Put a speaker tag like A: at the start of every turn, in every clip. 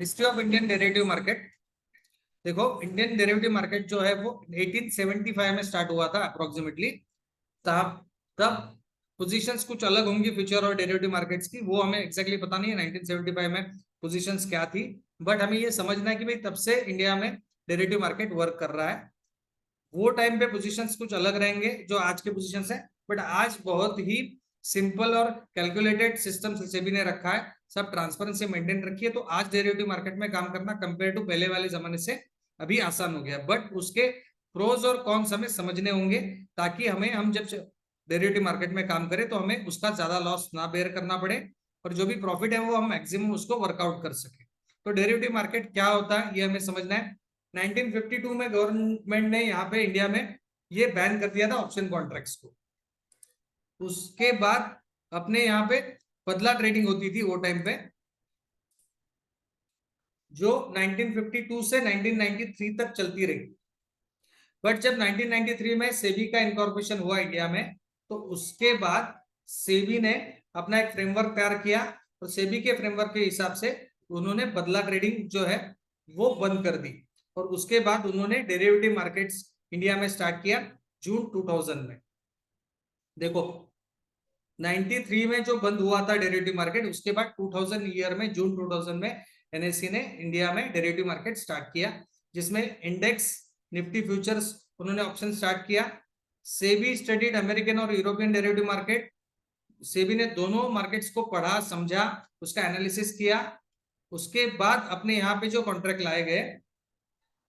A: History of Indian derivative market. देखो, Indian derivative market जो है वो 1875 में स्टार्ट हुआ था अप्रोक्सीमेटली। तब तब पोजीशंस कुछ अलग होंगी फ्यूचर और डेरिवेटिव मार्केट्स की, वो हमें एग्जैक्टली पता नहीं है 1975 में पोजीशंस क्या थी। बट हमें ये समझना है कि भाई तब से इंडिया में डेरिवेटिव मार्केट वर्क कर रहा है। वो टाइम पे पोजीशंस कुछ अलग रहेंगे जो आज के पोजीशंस है, बट आज बहुत ही सिंपल और कैलकुलेटेड सिस्टम सेबी ने रखा है, सब ट्रांसपेरेंसी मेंटेन रखी है। तो आज डेरिवेटिव मार्केट में काम करना कंपेयर टू पहले वाले जमाने से अभी आसान हो गया, बट उसके प्रोज और कॉन्स हमें समझने होंगे, ताकि हम जब डेरिवेटिव मार्केट में काम करें तो हमें उसका ज्यादा लॉस ना बेयर करना पड़े, और जो भी प्रॉफिट है वो हम मैक्सिमम उसको वर्कआउट कर सके। तो डेरिवेटिव मार्केट क्या होता है ये हमें समझना है। 1952 में गवर्नमेंट ने यहाँ पे इंडिया में ये बैन कर दिया था ऑप्शन कॉन्ट्रैक्ट्स को। उसके बाद अपने यहाँ पे बदला ट्रेडिंग होती थी वो टाइम पे, जो 1952 से 1993 तक चलती रही। बट जब 1993 में सेबी का इनकॉर्पोरेशन हुआ इंडिया में, तो उसके बाद सेबी ने अपना एक फ्रेमवर्क तैयार किया, और सेबी के फ्रेमवर्क के हिसाब से उन्होंने बदला ट्रेडिंग जो है वो बंद कर दी, और उसके बाद उन्होंने डेरिवेटिव मार्केट्स इंडिया में स्टार्ट किया जून 2000 में। देखो, 93 में जो बंद हुआ था डेरिवेटिव मार्केट, उसके बाद 2000 ईयर में जून 2000 में एनएससी ने इंडिया में डेरिवेटिव मार्केट स्टार्ट किया, जिसमें इंडेक्स निफ्टी फ्यूचर्स उन्होंने ऑप्शन स्टार्ट किया। सेबी स्टडीड अमेरिकन और यूरोपियन डेरिवेटिव मार्केट। सेबी ने दोनों मार्केट्स को पढ़ा, समझा, उसका एनालिसिस किया। उसके बाद अपने यहाँ पे जो कॉन्ट्रैक्ट लाए गए,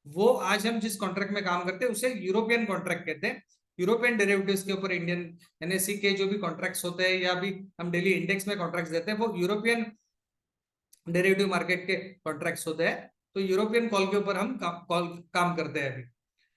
A: वो आज हम जिस कॉन्ट्रैक्ट में काम करते हैं उसे यूरोपियन कॉन्ट्रैक्ट कहते हैं। यूरोपियन डेरिवेटिव्स के ऊपर इंडियन एनएससी के जो भी कॉन्ट्रैक्ट्स होते हैं, या भी हम डेली इंडेक्स में कॉन्ट्रैक्ट्स देते हैं, वो यूरोपियन डेरिवेटिव मार्केट के कॉन्ट्रैक्ट्स होते हैं। तो यूरोपियन कॉल के ऊपर हम काम करते हैं अभी।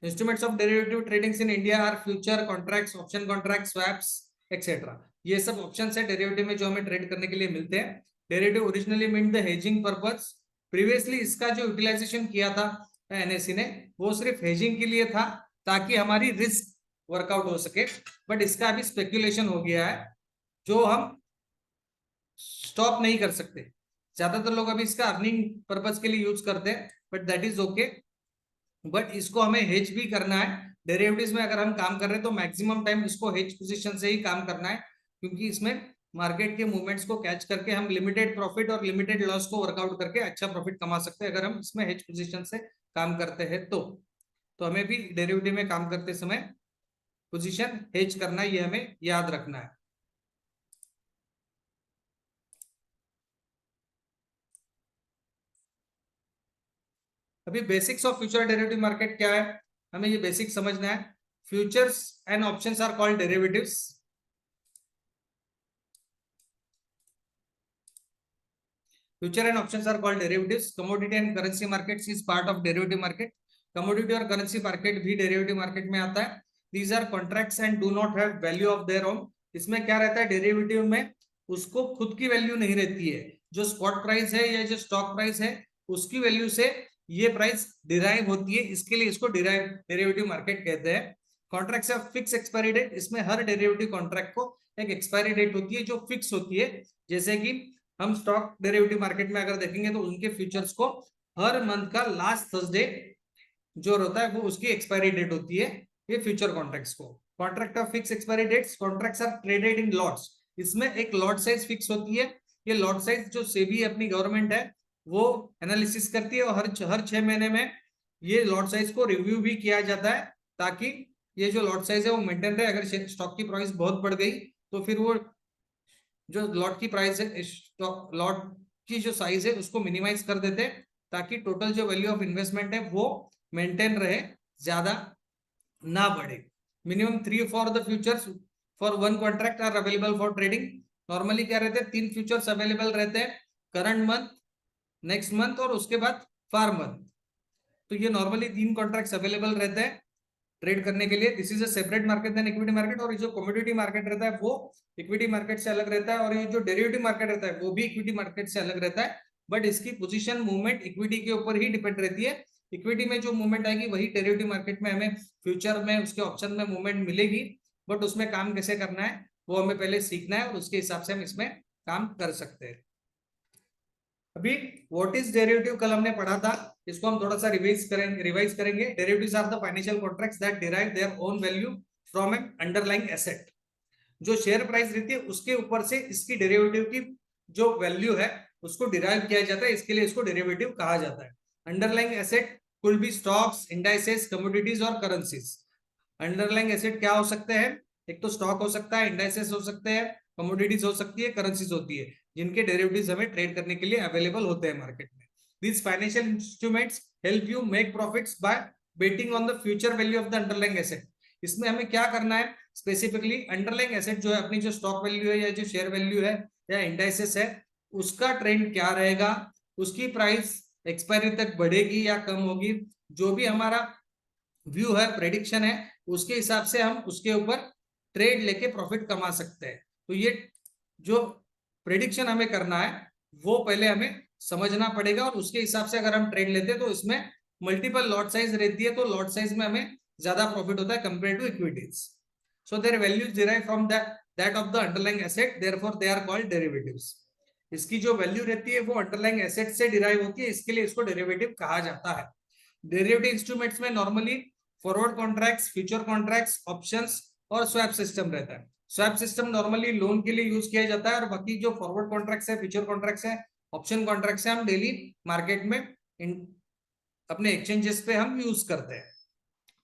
A: Instruments of derivative tradings in India are future contracts, option contracts, swaps etcetera. ये सब ऑप्शंस है डेरिवेटिव में जो हमें ट्रेड करने के लिए मिलते हैं। Derivative originally meant the hedging purpose. Previously इसका जो यूटिलाइजेशन किया था एनएससी ने, वो सिर्फ हेजिंग के लिए था, ताकि हमारी रिस्क वर्कआउट हो सके। बट इसका अभी स्पेक्यूलेशन हो गया है, जो हम स्टॉप नहीं कर सकते। ज्यादातर लोग अभी इसका अर्निंग पर्पस के लिए यूज करते हैं, but that is okay. But इसको हमें हेज भी करना है। डेरिवेटिव्स में अगर हम काम कर रहे हैं तो मैक्सिमम टाइम इसको हेज पोजीशन से ही काम करना है, क्योंकि इसमें मार्केट के मूवमेंट्स को कैच करके हम लिमिटेड प्रॉफिट और लिमिटेड लॉस को वर्कआउट करके अच्छा प्रॉफिट कमा सकते हैं, अगर हम इसमें हेज पोजीशन से काम करते हैं तो हमें भी डेरिवेटिव में काम करते समय पोजीशन हेज करना, ये हमें याद रखना है। अभी basics of future derivative market क्या है, हमें ये बेसिक समझना है। Futures and options are called derivatives. Future and options are called derivatives. Commodity and currency markets is part of derivative market. Commodity और करेंसी मार्केट भी डेरिवेटिव मार्केट में आता है। These are contracts and do not have value of their own. इसमें क्या रहता है, derivative में उसको खुद की वैल्यू नहीं रहती है। जो स्पॉट प्राइस है या जो स्टॉक प्राइस है, उसकी वैल्यू से ये प्राइस डिराइव होती है, इसके लिए इसको डेरिवेटिव मार्केट कहते हैं। Contracts of fix expiry date. इसमें हर डेरिवेटिव कॉन्ट्रैक्ट को एक एक्सपायरी डेट होती है जो फिक्स होती है। जैसे कि हम स्टॉक डेरिवेटिव मार्केट में अगर देखेंगे तो उनके फ्यूचर्स को हर मंथ का लास्ट थर्सडे जो होता है वो उसकी एक्सपायरी डेट होती है, ये फ्यूचर कॉन्ट्रैक्ट्स को। Contract of fix expiry dates. Contracts are traded in lots. इसमें एक लॉट साइज फिक्स होती है। ये लॉट साइज जो सेबी अपनी गवर्नमेंट है वो एनालिसिस करती है, और हर 6 महीने में ये लॉट साइज को रिव्यू भी किया जाता है, ताकि ये जो लॉट साइज है वो मेंटेन रहे। अगर स्टॉक की प्राइस बहुत बढ़ गई तो फिर वो जो लॉट की प्राइस है, लॉट की जो साइज है उसको मिनिमाइज कर देते हैं, ताकि टोटल जो वैल्यू ऑफ इन्वेस्टमेंट है वो मेंटेन रहे, ज्यादा ना बढ़े। Minimum 3 for the futures for one contract are available for trading. Normally क्या रहते हैं, 3 फ्यूचर्स अवेलेबल रहते हैं, करंट मंथ, नेक्स्ट मंथ और उसके बाद फार मंथ। तो ये नॉर्मली 3 कॉन्ट्रैक्ट्स अवेलेबल रहते हैं ट्रेड करने के लिए। This is a separate market then equity market. और ये जो कमोडिटी मार्केट रहता है वो इक्विटी मार्केट से अलग रहता है, और ये जो डेरिवेटिव मार्केट रहता है वो भी इक्विटी मार्केट से अलग रहता है, बट इसकी पोजीशन मूवमेंट इक्विटी के ऊपर ही डिपेंड रहती है। इक्विटी में जो मूवमेंट आएगी वही डेरिवेटिव मार्केट में हमें फ्यूचर में उसके ऑप्शन में मूवमेंट मिलेगी, बट उसमें काम कैसे करना है वो हमें पहले सीखना है, और उसके हिसाब से हम इसमें काम कर सकते हैं। अभी व्हाट इज डेरिवेटिव कल हमने पढ़ा था, इसको हम थोड़ा सा रिवाइज करेंगे। Derivatives are the financial contracts that derive their own value from an underlying asset. जो शेयर प्राइस रहती है उसके ऊपर से इसकी डेरिवेटिव की जो वैल्यू है उसको डिराइव किया जाता है, इसके लिए इसको डेरिवेटिव कहा जाता है। अंडरलाइंग एसेट कुल बी स्टॉक्स, इंडाइसेस, कमोडिटीज और करेंसीज। अंडरलाइंग एसेट क्या हो सकते हैं? एक तो स्टॉक हो सकता है, इंडाइसेस हो सकते हैं, कमोडिटीज हो सकती है, करेंसीज होती है, जिनके डेरिवेटिव्स हमें ट्रेड करने के लिए अवेलेबल होते हैं मार्केट में। These financial instruments help you make profits by betting on the future value of the underlying asset। इसमें हमें क्या करना है स्पेसिफिकली, अंडरलाइंग एसेट जो है अपनी जो स्टॉक वैल्यू है या जो शेयर वैल्यू है या इंडाइसेस है, उसका ट्रेंड क्या रहेगा, उसकी प्राइस एक्सपायरी तक बढ़ेगी या कम होगी, जो भी हमारा व्यू है, प्रेडिक्शन है, उसके हिसाब से हम उसके ऊपर ट्रेड लेके प्रॉफिट कमा सकते हैं। तो ये जो प्रेडिक्शन हमें करना है वो पहले हमें समझना पड़ेगा, और उसके हिसाब से अगर हम ट्रेड लेते हैं तो इसमें मल्टीपल लॉट साइज रहती है, तो लॉट साइज में हमें ज्यादा प्रॉफिट होता है compare to equities. So their values derive from that of the underlying asset, therefore they are called derivatives. इसकी जो वैल्यू रहती है वो अंडरलाइंग एसेट से डिराइव होती है, इसके लिए इसको डेरिवेटिव कहा जाता है। डेरिवेटिव इंस्ट्रूमेंट्स में normally forward contracts, future contracts, options और स्वैप सिस्टम रहता है। स्वैप सिस्टम नॉर्मली लोन के लिए यूज किया जाता है, और बाकी जो फॉरवर्ड कॉन्ट्रैक्ट्स है, फ्यूचर कॉन्ट्रैक्ट्स है, ऑप्शन कॉन्ट्रैक्ट्स है, हम डेली मार्केट में अपने एक्सचेंजेस पे हम यूज करते हैं।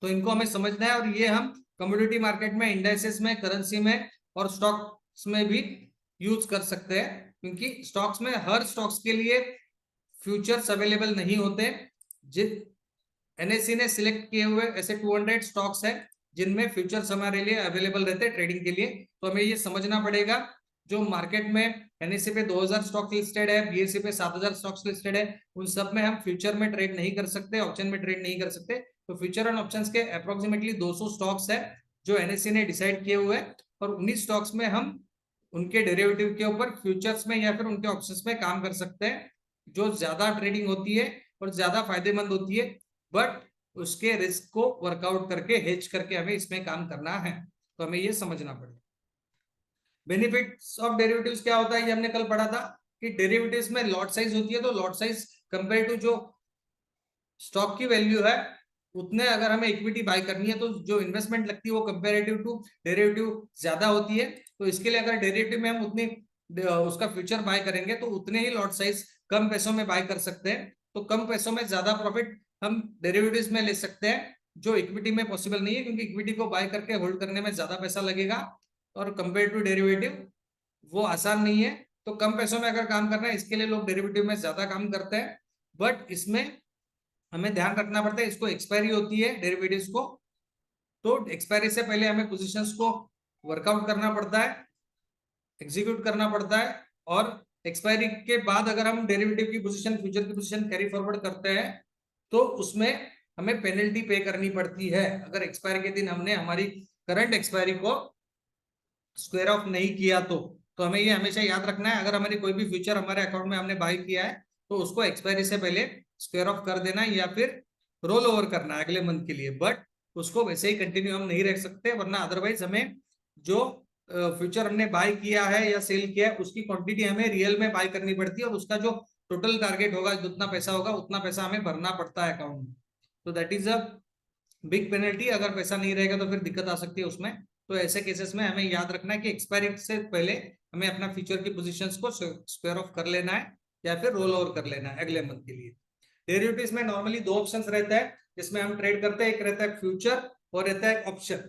A: तो इनको हमें समझना है, और ये हम कमोडिटी मार्केट में, इंडाइसेस में, करेंसी में और स्टॉक्स में भी यूज कर सकते हैं, क्योंकि स्टॉक्स में हर स्टॉक्स के लिए फ्यूचर्स अवेलेबल नहीं होते। एनएससी ने सिलेक्ट किए हुए ऐसे 200 स्टॉक्स है जिनमें फ्यूचर्स हमारे लिए अवेलेबल रहते हैं ट्रेडिंग के लिए। तो हमें ये समझना पड़ेगा, जो मार्केट में एनएससी पे 2000 स्टॉक लिस्टेड है, बीएससी पे 7000 स्टॉक्स लिस्टेड है, उन सब में हम फ्यूचर में ट्रेड नहीं कर सकते, ऑप्शन में ट्रेड नहीं कर सकते। तो फ्यूचर एंड ऑप्शंस के अप्रोक्सीमेटली 200 स्टॉक्स है जो एनएससी ने डिसाइड किए हुए हैं, और उन्हीं स्टॉक्स में हम उनके डेरिवेटिव के ऊपर फ्यूचर्स में या फिर उनके ऑप्शंस में काम कर सकते हैं, जो ज्यादा ट्रेडिंग होती है और ज्यादा फायदेमंद होती है, बट उसके रिस्क को वर्कआउट करके, हेज करके हमें इसमें काम करना है। तो हमें ये समझना पड़ेगा। बेनिफिट्स ऑफ डेरिवेटिव्स क्या होता है, ये हमने कल पढ़ा था कि डेरिवेटिव्स में लॉट साइज होती है, तो लॉट साइज कंपेयर टू जो स्टॉक की वैल्यू है उतने अगर हमें इक्विटी बाय करनी है तो जो इन्वेस्टमेंट लगती है वो कंपेरेटिव टू डेरिवेटिव ज्यादा होती है। तो इसके लिए अगर डेरिवेटिव में हम उतनी उसका फ्यूचर बाय करेंगे तो उतने ही लॉट साइज कम पैसों में बाय कर सकते हैं। तो कम पैसों में ज्यादा प्रॉफिट हम डेरिवेटिव्स में ले सकते हैं, जो इक्विटी में पॉसिबल नहीं है, क्योंकि इक्विटी को बाय करके होल्ड करने में ज्यादा पैसा लगेगा, और कंपेयर टू डेरिवेटिव वो आसान नहीं है। तो कम पैसों में अगर काम करना है, इसके लिए लोग डेरिवेटिव में ज्यादा काम करते हैं, बट इसमें हमें ध्यान रखना पड़ता है, इसको एक्सपायरी होती है डेरिवेटिव्स को, तो एक्सपायरी से पहले हमें पोजीशंस को वर्कआउट करना पड़ता है, एग्जीक्यूट करना पड़ता है, और एक्सपायरी के बाद अगर हम डेरिवेटिव की पोजीशन, फ्यूचर की पोजीशन कैरी फॉरवर्ड करते हैं तो उसमें हमें पेनल्टी पे करनी पड़ती है, अगर एक्सपायरी के दिन हमने हमारी करंट एक्सपायरी को स्क्वायर ऑफ नहीं किया तो हमें ये हमेशा याद रखना है, अगर हमारी कोई भी फ्यूचर हमारे अकाउंट में हमने बाय किया है तो उसको एक्सपायरी से पहले स्क्वायर ऑफ कर देना है या फिर रोल ओवर करना है अगले मंथ के लिए, बट उसको वैसे ही कंटिन्यू हम नहीं रख सकते, वरना अदरवाइज हमें जो फ्यूचर हमने बाय किया है या सेल किया है उसकी क्वांटिटी हमें रियल में बाय करनी पड़ती है, और उसका जो टोटल टारगेट होगा, जितना पैसा होगा उतना पैसा हमें भरना पड़ता है अकाउंट में। तो that is a big penalty, अगर पैसा नहीं रहेगा तो फिर दिक्कत आ सकती है उसमें। तो ऐसे केसेस में हमें याद रखना है कि एक्सपायरी से पहले हमें अपना फ्यूचर की पोजीशंस को स्क्वायर ऑफ कर लेना है या फिर रोल ओवर कर लेना है अगले मंथ के लिए। डेरिवेटिव्स में नॉर्मली दो ऑप्शंस रहते हैं जिसमें हम ट्रेड करते हैं, एक रहता है फ्यूचर और रहता है ऑप्शन।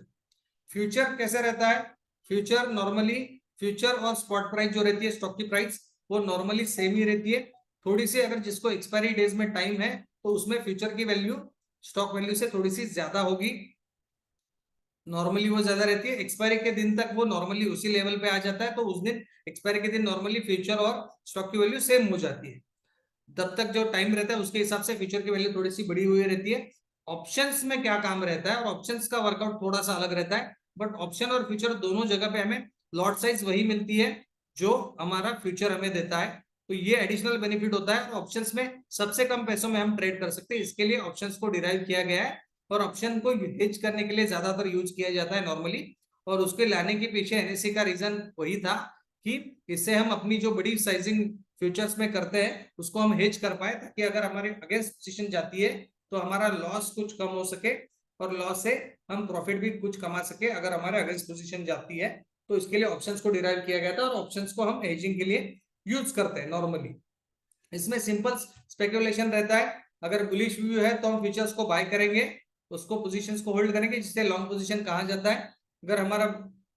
A: फ्यूचर कैसे रहता है? फ्यूचर नॉर्मली, फ्यूचर और स्पॉट प्राइस जो रहती है, स्टॉक की प्राइस, वो नॉर्मली सेम ही रहती है। थोड़ी सी अगर जिसको एक्सपायरी डेज में टाइम है तो उसमें फ्यूचर की वैल्यू स्टॉक वैल्यू से थोड़ी सी ज्यादा होगी, नॉर्मली वो ज्यादा रहती है। एक्सपायरी के दिन तक वो नॉर्मली उसी लेवल पे आ जाता है, तो उस दिन एक्सपायरी के दिन नॉर्मली फ्यूचर और स्टॉक की वैल्यू सेम हो जाती है। तब तक जो टाइम रहता है उसके हिसाब से फ्यूचर की वैल्यू थोड़ी सी बढ़ी हुई रहती है। ऑप्शंस में क्या काम रहता है, और ऑप्शंस का वर्कआउट थोड़ा सा अलग रहता है, बट ऑप्शन और फ्यूचर दोनों जगह पे हमें लॉट साइज वही मिलती है जो हमारा फ्यूचर हमें देता है। तो ये एडिशनल बेनिफिट होता है। ऑप्शंस में सबसे कम पैसों में हम ट्रेड कर सकते हैं, इसके लिए ऑप्शंस को डिराइव किया गया है, और ऑप्शन को हेज करने के लिए ज्यादातर यूज किया जाता है नॉर्मली। और उसके लाने के पीछे एनएससी का रीजन वही था कि इससे हम अपनी जो बड़ी साइजिंग फ्यूचर्स में करते हैं उसको हम हेज कर पाए, ताकि अगर हमारे अगेंस्ट पोजीशन जाती है तो हमारा लॉस कुछ कम हो सके और लॉस से हम प्रॉफिट भी कुछ कमा सके अगर हमारे अगेंस्ट पोजीशन जाती है। तो इसके लिए ऑप्शंस को डिराइव किया गया था और ऑप्शंस को हम हेजिंग के लिए यूज करते हैं नॉर्मली। इसमें सिंपल स्पेकुलेशन रहता है, अगर बुलिश व्यू है तो हम फ्यूचर्स को बाय करेंगे, उसको पोजीशंस को होल्ड करेंगे जिससे लॉन्ग पोजीशन कहा जाता है। अगर हमारा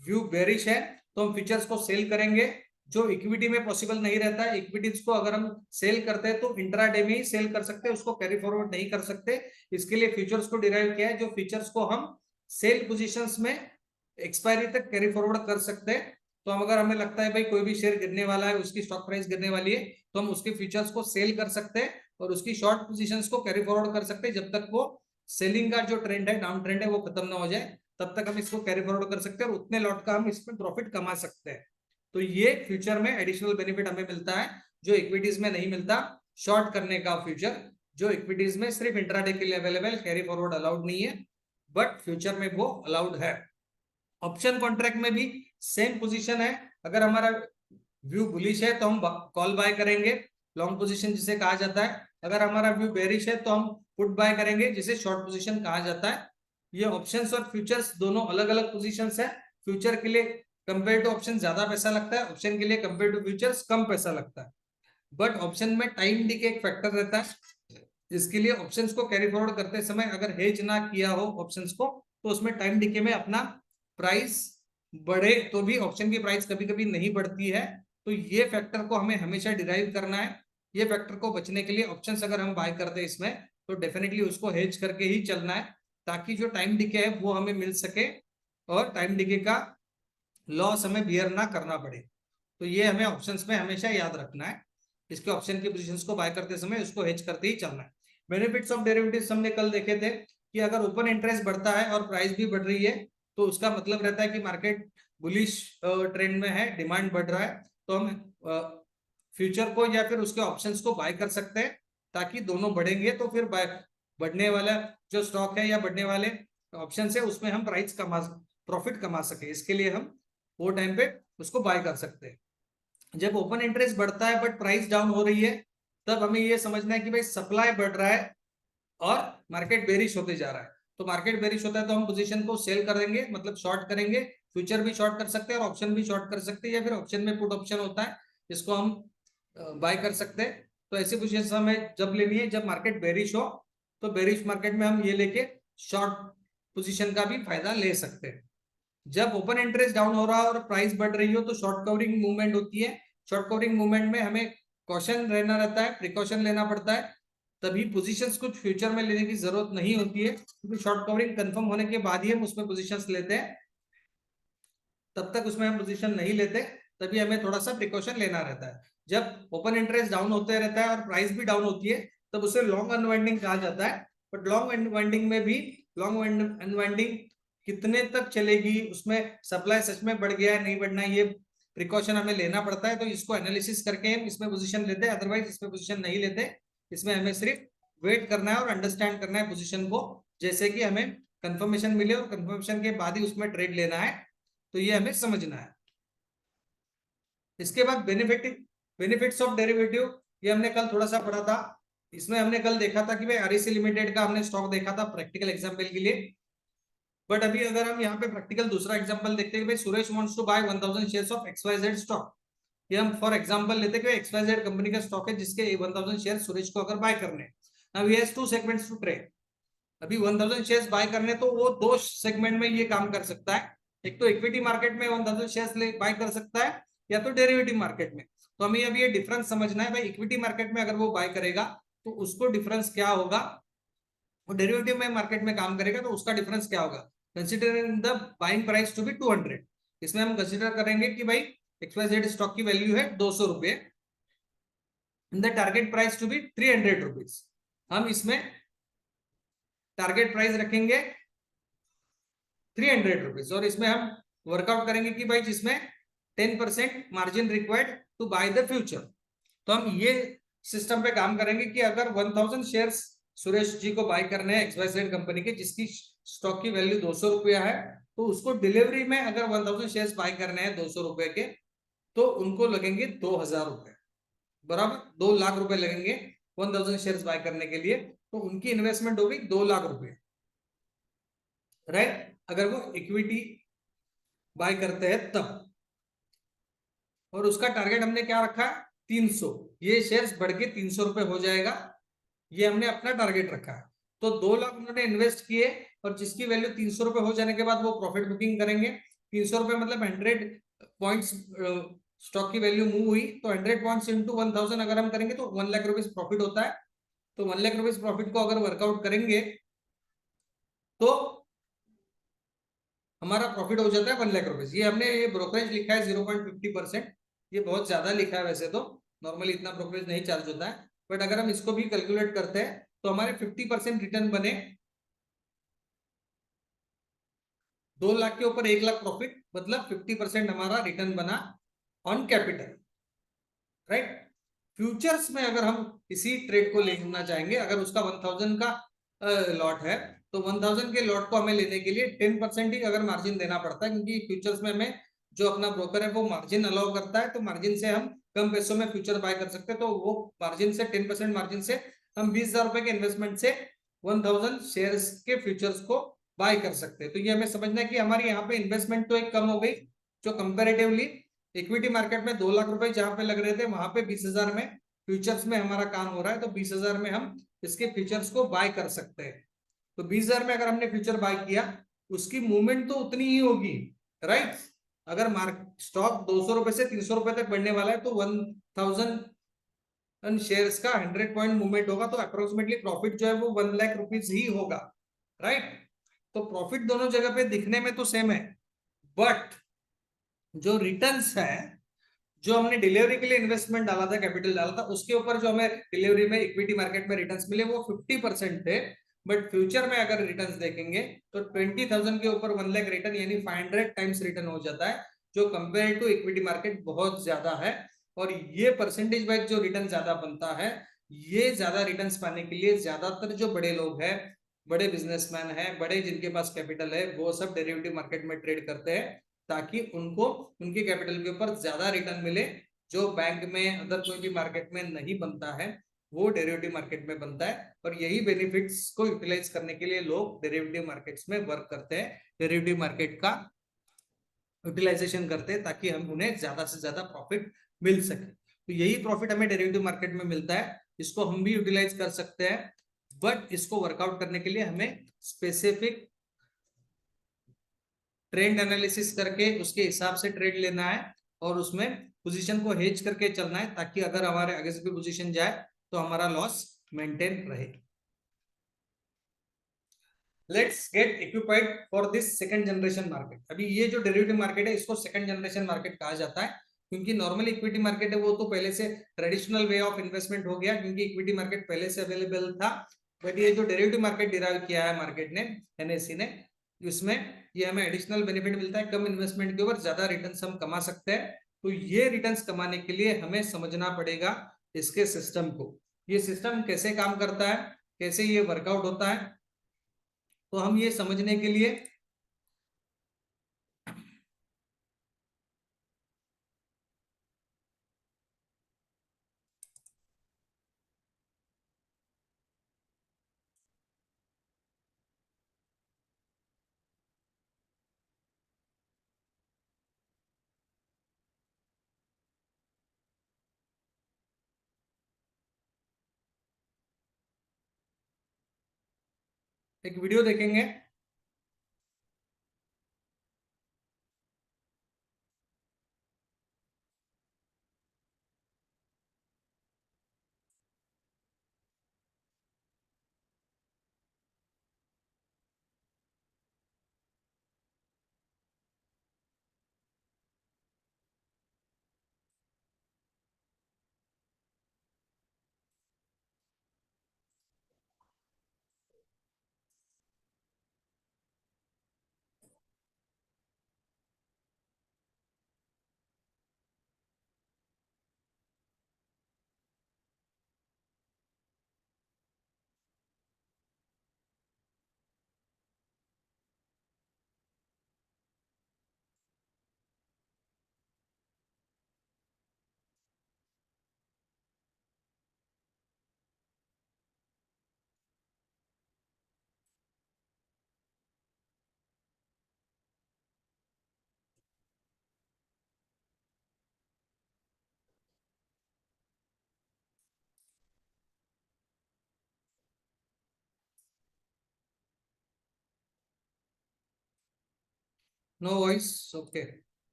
A: व्यू बेरिश है तो हम फ्यूचर्स को सेल करेंगे, जो इक्विटी में पॉसिबल नहीं रहता है। इक्विटीज को अगर हम सेल करते हैं तो इंट्राडे में ही सेल कर सकते हैं, उसको कैरी फॉरवर्ड नहीं कर सकते। इसके लिए फ्यूचर्स को डिराइव किया है, जो फ्यूचर्स को हम सेल पोजीशंस में एक्सपायरी तक कैरी फॉरवर्ड कर सकते हैं। तो हम अगर हमें लगता है भाई कोई भी शेयर गिरने वाला है, उसकी स्टॉक प्राइस गिरने वाली है, तो हम उसके फ्यूचर्स को सेल कर सकते हैं और उसकी शॉर्ट पोजीशंस को कैरी फॉरवर्ड कर सकते हैं जब तक वो सेलिंग का जो ट्रेंड है, डाउन ट्रेंड है, वो खत्म ना हो जाए, तब तक हम इसको कैरी फॉरवर्ड कर सकते हैं और उतने लॉट का हम इसमें प्रॉफिट कमा सकते हैं। तो ये फ्यूचर में एडिशनल बेनिफिट हमें मिलता है जो इक्विटीज में नहीं मिलता, शॉर्ट करने का फ्यूचर, जो इक्विटीज में सिर्फ इंट्राडे के लिए अवेलेबल, कैरी फॉरवर्ड अलाउड नहीं है, बट फ्यूचर में वो अलाउड है। ऑप्शन कॉन्ट्रैक्ट में भी सेम पोजीशन है, अगर हमारा व्यू बुलिश है तो हम कॉल बाय करेंगे, लॉन्ग पोजीशन जिसे कहा जाता है। अगर हमारा व्यू बेरिश है तो हम पुट बाय करेंगे, जिसे शॉर्ट पोजीशन कहा जाता है। ये ऑप्शंस और फ्यूचर्स दोनों अलग अलग पोजीशंस है। फ्यूचर के लिए कंपेयर टू ऑप्शन ज्यादा पैसा लगता है, ऑप्शन के लिए कंपेयर टू फ्यूचर्स कम पैसा लगता है। बट ऑप्शन में टाइम डिके एक फैक्टर रहता है, इसके लिए ऑप्शंस को कैरी फॉरवर्ड करते समय अगर हेज ना किया हो ऑप्शंस को, तो उसमें टाइम डिके में अपना प्राइस बढ़े तो भी ऑप्शन की प्राइस कभी कभी नहीं बढ़ती है। तो ये फैक्टर को हमें हमेशा डिराइव करना है। ये फैक्टर को बचने के लिए ऑप्शंस अगर हम बाय करते हैं इसमें, तो डेफिनेटली उसको हेज करके ही चलना है, ताकि जो टाइम डिके है वो हमें मिल सके और टाइम डिके का लॉस हमें बियर ना करना पड़े। तो ये हमें ऑप्शंस में हमेशा याद रखना है, इसके ऑप्शन की पोजीशंस को बाय करते समय उसको हेज करते ही चलना है। बेनिफिट्स ऑफ डेरिवेटिव्स हमने कल देखे थे कि अगर ओपन इंटरेस्ट बढ़ता है और प्राइस भी बढ़ रही है तो उसका मतलब रहता है कि मार्केट बुलिश ट्रेंड में है, डिमांड बढ़ रहा है, तो हम फ्यूचर को या फिर उसके ऑप्शंस को बाय कर सकते हैं, ताकि दोनों बढ़ेंगे तो फिर बढ़ने वाला जो स्टॉक है या बढ़ने वाले ऑप्शन है उसमें हम प्राइस कमा प्रॉफिट कमा सके। इसके लिए हम वो टाइम पे उसको बाय कर सकते हैं। जब ओपन इंटरेस्ट बढ़ता है बट प्राइस डाउन हो रही है, तब हमें ये समझना है कि भाई सप्लाई बढ़ रहा है और मार्केट बेरिश होते जा रहा है। तो मार्केट बेरिश होता है तो हम पोजीशन को सेल कर देंगे, मतलब शॉर्ट करेंगे। फ्यूचर भी शॉर्ट कर सकते हैं और ऑप्शन भी शॉर्ट कर सकते हैं, या फिर ऑप्शन में पुट ऑप्शन होता है जिसको हम बाय कर सकते हैं। तो ऐसी पोजीशन हमें जब लेनी है जब मार्केट बेरिश हो, तो बेरिश मार्केट में हम ये लेके शॉर्ट पोजीशन का भी फायदा ले सकते हैं। जब ओपन इंटरेस्ट डाउन हो रहा है और प्राइस बढ़ रही हो तो शॉर्ट कवरिंग मूवमेंट होती है। शॉर्ट कवरिंग मूवमेंट में हमें कॉशन रहना रहता है, प्रिकॉशन लेना पड़ता है, तभी पोजीशंस कुछ फ्यूचर में लेने की जरूरत नहीं होती है, क्योंकि शॉर्ट कवरिंग कंफर्म होने के बाद ही हम उसमें पोजीशंस लेते हैं, तब तक उसमें हम पोजीशन नहीं लेते, तभी हमें थोड़ा सा प्रिकॉशन लेना रहता है। जब ओपन इंटरेस्ट डाउन होते रहता है और प्राइस भी डाउन होती है तब उसे लॉन्ग अनवाइंडिंग कहा जाता है। बट लॉन्ग अनवाइंडिंग में भी लॉन्ग अनवाइंडिंग कितने तक चलेगी, उसमें सप्लाई सच में बढ़ गया है नहीं बढ़ना है, ये प्रिकॉशन हमें लेना पड़ता है। तो इसको एनालिसिस करके हम इसमें पोजीशन लेते हैं, अदरवाइज इसमें पोजीशन नहीं लेते। इसमें हमें सिर्फ वेट करना है और अंडरस्टैंड करना है पोजीशन को, जैसे कि हमें कंफर्मेशन मिले और कंफर्मेशन के बाद ही उसमें ट्रेड लेना है। तो ये हमें समझना है। इसके बाद बेनिफिट्स ऑफ डेरिवेटिव, ये हमने कल थोड़ा सा पढ़ा था। इसमें हमने कल देखा था कि भाई आरईसी लिमिटेड का हमने स्टॉक देखा था प्रैक्टिकल एग्जांपल के लिए। बट अभी अगर हम यहाँ पे प्रैक्टिकल दूसरा एग्जांपल देखते हैं कि भाई Suresh wants to buy 1000 shares of XYZ stock. ये हम फॉर एग्जांपल लेते हैं कि XYZ कंपनी का स्टॉक है जिसके 1000 शेयर सुरेश को अगर बाय करने, now he has two segments to trade. अभी 1000 शेयर्स बाय करने तो वो दो सेगमेंट में ये काम कर सकता है, एक तो इक्विटी मार्केट में 1000 शेयर्स बाय कर सकता है, या तो डेरिवेटिव मार्केट में। तो हमें अभी ये डिफरेंस समझना है, भाई इक्विटी मार्केट में अगर वो बाय करेगा तो उसको डिफरेंस क्या होगा, वो डेरिवेटिव में मार्केट में काम करेगा तो उसका डिफरेंस क्या होगा। Considering the buying price to be 200, इसमें हम कंसीडर करेंगे कि भाई XYZ स्टॉक की वैल्यू है 200 रुपए, in the target price to be 300 rupees. हम इसमें टारगेट प्राइस रखेंगे 300 रुपीज और इसमें हम वर्कआउट करेंगे कि भाई जिसमें 10% margin required to buy the future. तो हम ये सिस्टम पे काम करेंगे कि अगर 1000 शेयर्स सुरेश जी को बाय करने हैं XYZ कंपनी के जिसकी स्टॉक की वैल्यू 200 रुपया है, तो उसको डिलीवरी में अगर 1000 शेयर्स बाय करने हैं 200 रुपए के, तो उनको लगेंगे 2000 रुपए। बराबर 2 लाख रुपए लगेंगे 1000 शेयर्स बाय करने के लिए, तो उनकी इन्वेस्टमेंट हो गई 2 लाख रुपए, राइट, अगर वो इक्विटी बाय करते हैं तब। और उसका टारगेट हमने क्या रखा है, 300, ये शेयर्स बढ़ के 300 रुपए हो जाएगा, ये हमने अपना टारगेट रखा है। तो 2 लाख उन्होंने इन्वेस्ट किए, और जिसकी वैल्यू 300 रुपए हो जाने के बाद वो प्रॉफिट बुकिंग करेंगे। 300 रुपए मतलब 100 पॉइंट्स स्टॉक की वैल्यू मूव हुई, तो 100 पॉइंट्स इंटू 1000 अगर हम करेंगे तो 1 लाख रुपीज प्रॉफिट होता है। तो 1 लाख रुपीज प्रॉफिट को अगर वर्कआउट करेंगे तो हमारा प्रॉफिट हो जाता है 1 लाख रुपीज। ये हमने ये ब्रोकरेज लिखा है 0.50%, ये बहुत ज्यादा लिखा है वैसे तो, नॉर्मली इतना ब्रोकरेज नहीं चार्ज होता है, बट अगर हम इसको भी कैलकुलेट करते हैं तो हमारे 50% रिटर्न बने, 2 लाख के ऊपर 1 लाख प्रॉफिट, मतलब 50% हमारा रिटर्न बना ऑन कैपिटल, राइट। फ्यूचर्स में अगर हम इसी ट्रेड को लेना चाहेंगे, अगर उसका 1000 का लॉट है, तो 1000 के लॉट को हमें लेने के लिए 10% ही अगर मार्जिन देना पड़ता है, क्योंकि फ्यूचर्स में हमें जो अपना ब्रोकर है वो मार्जिन अलाउ करता है, तो मार्जिन से हम कम पैसों में फ्यूचर बाय कर सकते हैं। तो वो मार्जिन से 10% मार्जिन से हम 20,000 रुपए के इन्वेस्टमेंट से 1000 शेयर्स के फ्यूचर्स को बाय कर सकते हैं। तो ये हमें समझना है कि हमारी यहाँ पे इन्वेस्टमेंट तो एक कम हो गई, जो कंपेरेटिवली इक्विटी मार्केट में 2 लाख रुपए जहां पे लग रहे थे, वहां पे 20,000 में फ्यूचर्स में हमारा काम हो रहा है, तो 20,000 में हम इसके फ्यूचर्स को बाय कर सकते हैं। तो 20,000 में अगर हमने फ्यूचर बाय किया, उसकी मूवमेंट तो उतनी ही होगी, राइट। अगर मार्क स्टॉक 200 रुपए से 300 रुपए तक बढ़ने वाला है, तो 1000 शेयर्स का 100 पॉइंट मूवमेंट होगा, तो अप्रोक्सीमेटली प्रॉफिट जो है वो 1 लाख रुपीज ही होगा, राइट। तो प्रॉफिट दोनों जगह पे दिखने में तो सेम है, बट जो रिटर्न्स है, जो हमने डिलीवरी के लिए इन्वेस्टमेंट डाला था, कैपिटल डाला था, उसके ऊपर जो हमें डिलीवरी में इक्विटी मार्केट में रिटर्न्स मिले वो 50% थे। बट फ्यूचर में अगर रिटर्न्स देखेंगे तो 20,000 के ऊपर 1 लाख रिटर्न यानी 500 टाइम्स रिटर्न हो जाता है, जो कंपेयर टू इक्विटी मार्केट बहुत ज्यादा है। और ये परसेंटेज वाइज जो रिटर्न ज्यादा बनता है, ये ज्यादा रिटर्न पाने के लिए ज्यादातर जो बड़े लोग हैं, बड़े बिजनेसमैन हैं, बड़े जिनके पास कैपिटल है, वो सब डेरिवेटिव मार्केट में ट्रेड करते हैं, ताकि उनको उनके कैपिटल के ऊपर ज्यादा रिटर्न मिले, जो बैंक में अदर कोई भी मार्केट में नहीं बनता है, वो डेरिवेटिव मार्केट में बनता है। और यही बेनिफिट्स को यूटिलाइज करने के लिए लोग डेरिवेटिव मार्केट्स में वर्क करते हैं, डेरिवेटिव मार्केट का यूटिलाइजेशन करते हैं, ताकि हम उन्हें ज्यादा से ज्यादा प्रॉफिट मिल सके। तो यही प्रॉफिट हमें डेरिवेटिव मार्केट में मिलता है, इसको हम भी यूटिलाइज कर सकते हैं, बट इसको वर्कआउट करने के लिए हमें स्पेसिफिक ट्रेंड एनालिसिस करके उसके हिसाब से ट्रेड लेना है, और उसमें पोजीशन को हेज करके चलना है, ताकि अगर हमारे आगे से भी पोजीशन जाए तो हमारा लॉस मेंटेन रहे। Let's get equipped for this second generation market. अभी ये जो डेरिवेटिव मार्केट है, इसको सेकंड जनरेशन मार्केट कहा जाता है, क्योंकि नॉर्मल इक्विटी मार्केट है वो तो पहले से ट्रेडिशनल वे ऑफ इन्वेस्टमेंट हो गया, क्योंकि इक्विटी मार्केट पहले से अवेलेबल था। बट ये जो डेरिवेटिव मार्केट डिराइव किया है मार्केट ने, एनएससी ने, इसमें ये हमें एडिशनल बेनिफिट मिलता है, कम इन्वेस्टमेंट के ऊपर ज्यादा रिटर्न्स हम कमा सकते हैं। तो ये रिटर्न्स कमाने के लिए हमें समझना पड़ेगा इसके सिस्टम को, ये सिस्टम कैसे काम करता है, कैसे ये वर्कआउट होता है। तो हम ये समझने के लिए एक वीडियो देखेंगे। नो वॉइस, ओके,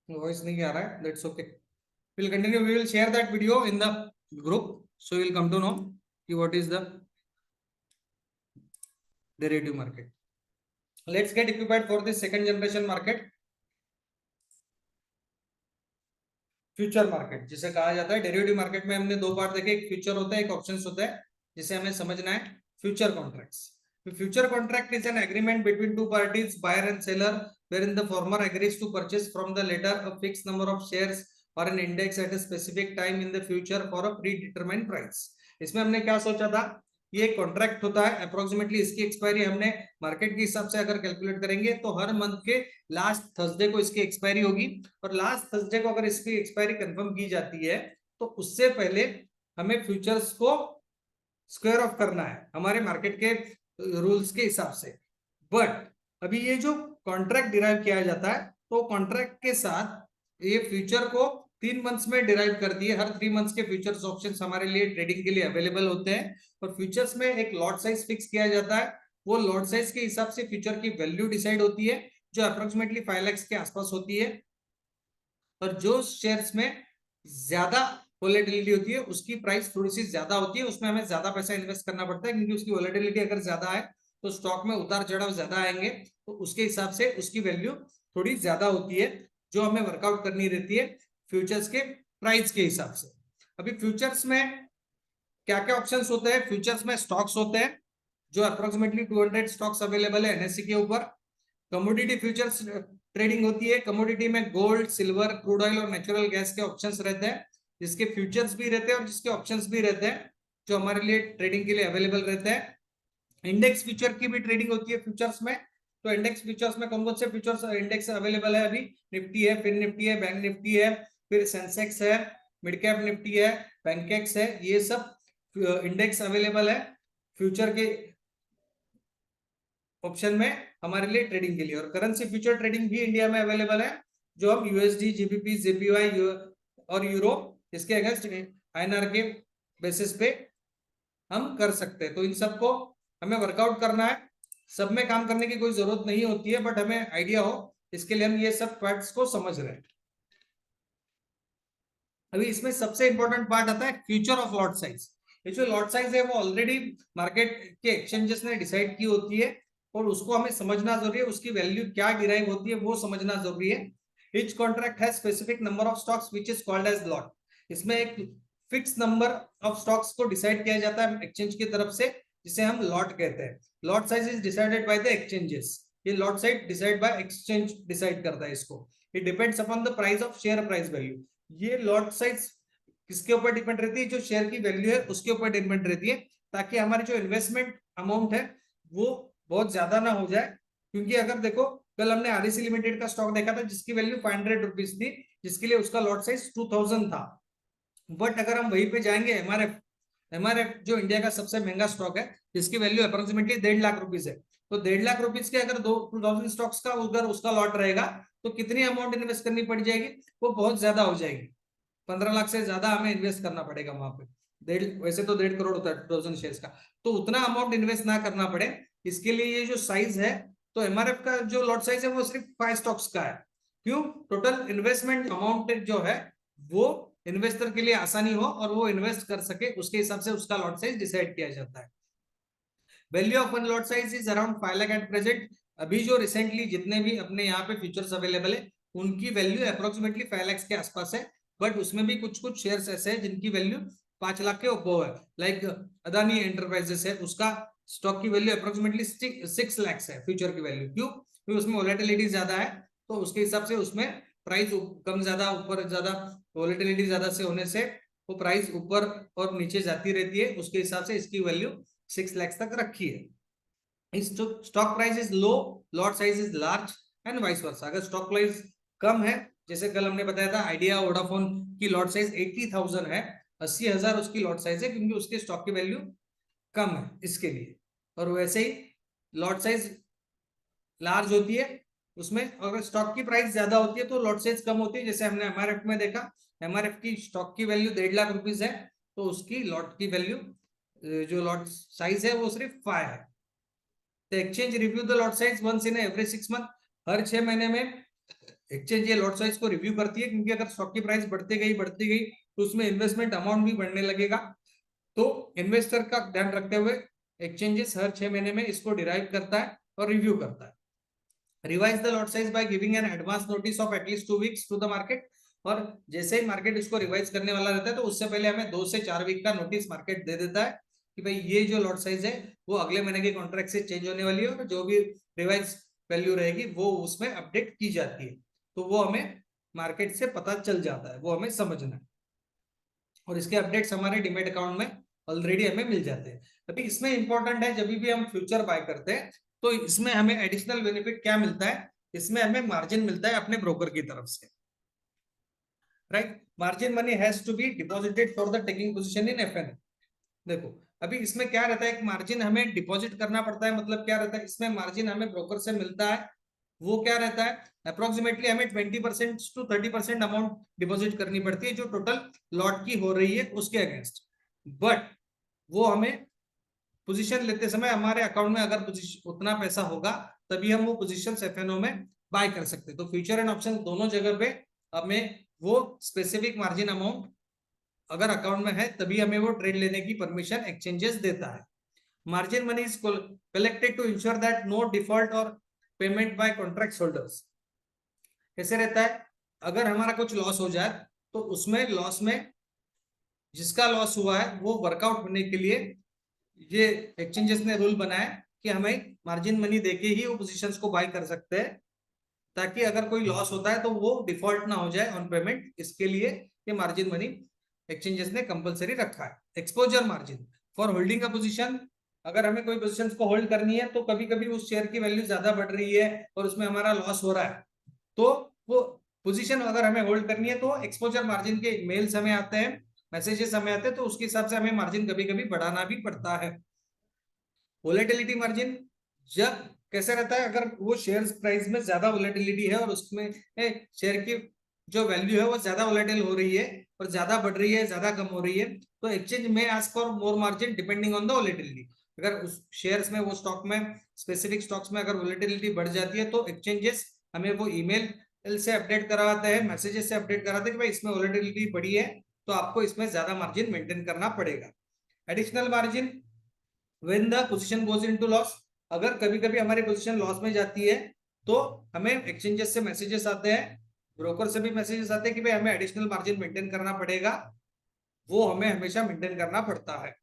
A: वॉइस नहीं आ रहा है, that's okay, we'll continue, we will share that video in the group, so you'll come to know what is the derivative market. Let's get equipped for the second generation market, future market जिसे कहा जाता है। Derivative market में हमने दो part देखे, एक future होता है, एक ऑप्शंस होता है, जिसे हमें समझना है future contracts. Future contract is an agreement between two parties, buyer and seller, wherein the former agrees to purchase from the latter a fixed number of shares or an index at a specific time in the future for a predetermined price। इसमें हमने क्या सोचा था, ये contract होता है approximately, इसकी expiry हमने मार्केट के हिसाब से अगर कैलकुलेट करेंगे तो हर मंथ के लास्ट थर्सडे को इसकी एक्सपायरी होगी, और लास्ट थर्सडे को अगर इसकी एक्सपायरी कंफर्म की जाती है तो उससे पहले हमें फ्यूचर्स को स्क्वायर ऑफ करना है हमारे मार्केट के रूल्स के हिसाब से। बट अभी ये जो कॉन्ट्रैक्ट डिराइव किया जाता है, तो कॉन्ट्रैक्ट के साथ ये फ्यूचर को 3 मंथ्स में डिराइव कर दिए, हर 3 मंथ्स के फ्यूचर्स ऑप्शंस हमारे लिए ट्रेडिंग के लिए अवेलेबल होते हैं, और फ्यूचर्स में एक लॉट साइज फिक्स किया जाता है, वो लॉट साइज के हिसाब से फ्यूचर की वैल्यू डिसाइड होती है जो अप्रोक्सीमेटली 5 लाख के आसपास होती है, और जो शेयर्स में ज्यादा वोलेटिलिटी होती है उसकी प्राइस थोड़ी सी ज्यादा होती है, उसमें हमें ज्यादा पैसा इन्वेस्ट करना पड़ता है, क्योंकि उसकी वोलेटिलिटी अगर ज्यादा है तो स्टॉक में उतार चढ़ाव ज्यादा आएंगे, तो उसके हिसाब से उसकी वैल्यू थोड़ी ज्यादा होती है जो हमें वर्कआउट करनी रहती है फ्यूचर्स के प्राइस के हिसाब से। अभी फ्यूचर्स में क्या क्या ऑप्शंस होते हैं, फ्यूचर्स में स्टॉक्स होते हैं जो अप्रोक्सीमेटली 200 स्टॉक्स अवेलेबल है एनएससी के ऊपर। कमोडिटी फ्यूचर्स ट्रेडिंग होती है, कमोडिटी में गोल्ड, सिल्वर, क्रूड ऑयल और नेचुरल गैस के ऑप्शंस रहते हैं, जिसके फ्यूचर्स भी रहते हैं और जिसके ऑप्शंस भी रहते हैं जो हमारे लिए ट्रेडिंग के लिए अवेलेबल रहते हैं। इंडेक्स फ्यूचर की भी ट्रेडिंग होती है फ्यूचर्स में, तो इंडेक्स फ्यूचर्स में कौन कौन से फ्यूचर्स इंडेक्स अवेलेबल है, अभी निफ्टी है, फिन निफ्टी है, बैंक निफ्टी है, फिर सेंसेक्स है, मिड कैप निफ्टी है, बैंकेक्स है, ये सब इंडेक्स अवेलेबल है फ्यूचर के ऑप्शन में हमारे लिए ट्रेडिंग के लिए। और करेंसी फ्यूचर ट्रेडिंग भी इंडिया में अवेलेबल है, जो हम यूएसडी, जीबीपी, जेपीवाई और यूरो इसके अगेंस्ट आईएनआर के बेसिस पे हम कर सकते हैं। तो इन सबको हमें वर्कआउट करना है, सब में काम करने की कोई जरूरत नहीं होती है, बट हमें आइडिया हो इसके लिए हम ये सब फैक्ट्स को समझ रहे हैं। अभी इसमें सबसे इंपॉर्टेंट पार्ट आता है फ्यूचर ऑफ लॉट साइज। ये जो लॉट साइज है वो ऑलरेडी मार्केट के एक्सचेंजेस ने डिसाइड की होती है, और उसको हमें समझना जरूरी है, उसकी वैल्यू क्या डिराइव होती है वो समझना जरूरी है। Each contract has specific number of stocks which is called as lot. इसमें एक फिक्स नंबर ऑफ स्टॉक्स को डिसाइड किया जाता है एक्सचेंज की तरफ से, जिसे हम लॉट कहते हैं। Lot size is decided by the exchanges, ये lot size decide by exchange decide करता है इसको। It depends upon the price of share price value. ये लॉट साइज किसके ऊपर डिपेंड रहती है, जो शेयर की वैल्यू है उसके ऊपर डिपेंड रहती है, ताकि हमारी जो इन्वेस्टमेंट अमाउंट है वो बहुत ज्यादा ना हो जाए। क्योंकि अगर देखो कल हमने आरईसी लिमिटेड का स्टॉक देखा था जिसकी वैल्यू 500 रुपीज थी, जिसके लिए उसका लॉट साइज 2000 था, बट अगर हम वहीं पे जाएंगे एमआरएफ, एमआरएफ जो इंडिया का सबसे महंगा स्टॉक है जिसकी वैल्यू अप्रोक्सीमेटली 1.5 लाख रुपीज है, तो 1.5 लाख रुपीज के अगर 2000 स्टॉक्स का उधर उसका लॉट रहेगा तो कितनी अमाउंट इन्वेस्ट करनी पड़ जाएगी, वो बहुत ज्यादा हो जाएगी, 15 लाख से ज्यादा हमें इन्वेस्ट करना पड़ेगा वहां पे। वैसे तो 1.5 करोड़ होता है 2000 शेयर्स का, तो उतना अमाउंट इन्वेस्ट ना करना पड़े इसके लिए ये जो साइज है, तो एमआरएफ का जो लॉट साइज है वो सिर्फ 5 स्टॉक्स का है। क्यों? टोटल इन्वेस्टमेंट अमाउंट जो है वो इन्वेस्टर के लिए आसानी हो और वो इन्वेस्ट कर सके, उसके हिसाब से उसका लॉट साइज डिसाइड किया जाता है। Value of one lot size is around 5 lakh at present. अभी जो रिसेंटली जितने भी अपने यहाँ पे फ्यूचर्स अवेलेबल है उनकी वैल्यू अप्रोक्सीमेटली 5 लाख के आसपास है, बट उसमें भी कुछ कुछ शेयर्स ऐसे हैं जिनकी वैल्यू 5 लाख के ऊपर है, लाइक अदानी एंटरप्राइजेस है, उसका स्टॉक की वैल्यू अप्रोक्सीमेटली 6 लाख है फ्यूचर की वैल्यू। क्यों? क्योंकि उसमें वोलेटिलिटी ज्यादा है, तो उसके हिसाब से उसमें प्राइस कम ज्यादा ऊपर ज्यादा, वोलेटिलिटी ज्यादा से होने से वो प्राइस ऊपर और नीचे जाती रहती है, उसके हिसाब से इसकी वैल्यू 6 लाख तक रखी है। Stock price is low, lot size is large and vice versa. अगर स्टॉक प्राइस कम है, जैसे कल हमने बताया था आइडिया वोडाफोन की लॉट साइज 80,000 है, 80,000 उसकी लॉट साइज है क्योंकि उसके स्टॉक की वैल्यू कम है इसके लिए। और वैसे ही लॉट साइज लार्ज होती है, उसमें अगर स्टॉक की प्राइस ज्यादा होती है तो लॉट साइज कम होती है, जैसे हमने एमआरएफ में देखा, एमआरएफ की स्टॉक की वैल्यू 1.5 लाख रुपीज है, तो उसकी लॉट की वैल्यू जो लॉट साइज है वो सिर्फ 5 है। The exchange review the lot size once in every 6 month, हर 6 महीने में एक्सचेंज ये लॉट साइज को रिव्यू करती है, क्योंकि अगर स्टॉक की प्राइस बढ़ती गई तो उसमें इन्वेस्टमेंट अमाउंट भी बढ़ने लगेगा। तो इन्वेस्टर का ध्यान रखते हुए एक्सचेंजेस हर 6 महीने में इसको डिराइव करता है और रिव्यू करता है। Revise the lot size by giving an advance notice of at least 2 weeks to the market, और जैसे ही मार्केट इसको रिवाइज करने वाला रहता है तो उससे पहले हमें 2 से 4 वीक का नोटिस मार्केट दे देता है कि भाई ये जो लॉट साइज है वो अगले महीने के कॉन्ट्रैक्ट से चेंज होने वाली है, और जो भी रिवाइज वैल्यू रहेगी वो उसमें अपडेट की जाती है। तो वो हमें मार्केट से पता चल जाता है, वो हमें समझना है, और इसके अपडेट्स हमारे डीमैट अकाउंट में ऑलरेडी हमें मिल जाते हैं। अभी इसमें इंपॉर्टेंट है, जब भी हम फ्यूचर बाय करते हैं तो इसमें हमें एडिशनल बेनिफिट क्या मिलता है, इसमें हमें मार्जिन मिलता है अपने ब्रोकर की तरफ से, right. Margin money has to be deposited for the taking position in F N. देखो अभी इसमें क्या रहता है, एक मार्जिन हमें डिपॉजिट करना पड़ता है, मतलब क्या रहता है, इसमें मार्जिन हमें ब्रोकर से मिलता है, वो क्या रहता है, अप्रोक्सीमेटली हमें 20% to 30% अमाउंट डिपॉजिट करनी पड़ती है जो टोटल लॉट की हो रही है उसके अगेंस्ट। बट वो हमें पोजीशन लेते समय हमारे अकाउंट में अगर उतना पैसा होगा तभी हम वो पोजीशन एफएनओ में बाय कर सकते हैं। तो फ्यूचर एंड ऑप्शन दोनों जगह पे हमें वो स्पेसिफिक मार्जिन अमाउंट अगर अकाउंट में है तभी हमें वो ट्रेड लेने की परमिशन एक्सचेंजेस देता है। Margin money is collected to ensure that no default और पेमेंट बाय कॉन्ट्रैक्ट होल्डर्स। कैसे रहता है, अगर हमारा कुछ लॉस हो जाए तो उसमें लॉस में जिसका लॉस हुआ है वो वर्कआउट होने के लिए ये एक्सचेंजेस ने रूल बनाया कि हमें मार्जिन मनी देके ही वो पोजीशंस को बाय कर सकते हैं, ताकि अगर कोई लॉस होता है तो वो डिफॉल्ट ना हो जाए ऑन पेमेंट। इसके लिए ये मार्जिन मनी एक्सचेंजेस ने कंपलसरी रखा है। Exposure margin for holding a position, अगर हमें कोई पोजीशन को होल्ड करनी है तो कभी कभी उस शेयर की वैल्यू ज्यादा बढ़ रही है और उसमें हमारा लॉस हो रहा है, तो वो पोजीशन अगर हमें होल्ड करनी है तो एक्सपोजर मार्जिन के मेल्स हमें आते हैं, मैसेजेस हमें आते हैं, तो उसके हिसाब से हमें मार्जिन कभी कभी बढ़ाना भी पड़ता है। वोलेटिलिटी मार्जिन जब कैसे रहता है, अगर वो शेयर प्राइस में ज्यादा वोलेटिलिटी है और उसमें शेयर की जो वैल्यू है वो ज्यादा वोलेटिल हो रही है और ज्यादा बढ़ रही है ज्यादा कम हो रही है, तो एक्सचेंज में ask for more margin depending on the volatility. अगर उस शेयर्स में वो स्टॉक में स्पेसिफिक स्टॉक्स में अगर वोलेटिलिटी बढ़ जाती है तो एक्सचेंजेस हमें वो ईमेल से अपडेट करवाते हैं, मैसेजेस से अपडेट कराते हैं कि भाई इसमें वोलेटिलिटी बढ़ी है तो आपको इसमें ज्यादा मार्जिन मेंटेन करना पड़ेगा। Additional margin when the position goes into loss, अगर कभी कभी हमारी पोजीशन लॉस में जाती है तो हमें एक्सचेंजेस से मैसेजेस आते हैं, ब्रोकर से भी मैसेजेस आते हैं कि भाई हमें एडिशनल मार्जिन मेंटेन करना पड़ेगा, वो हमें हमेशा मेंटेन करना पड़ता है।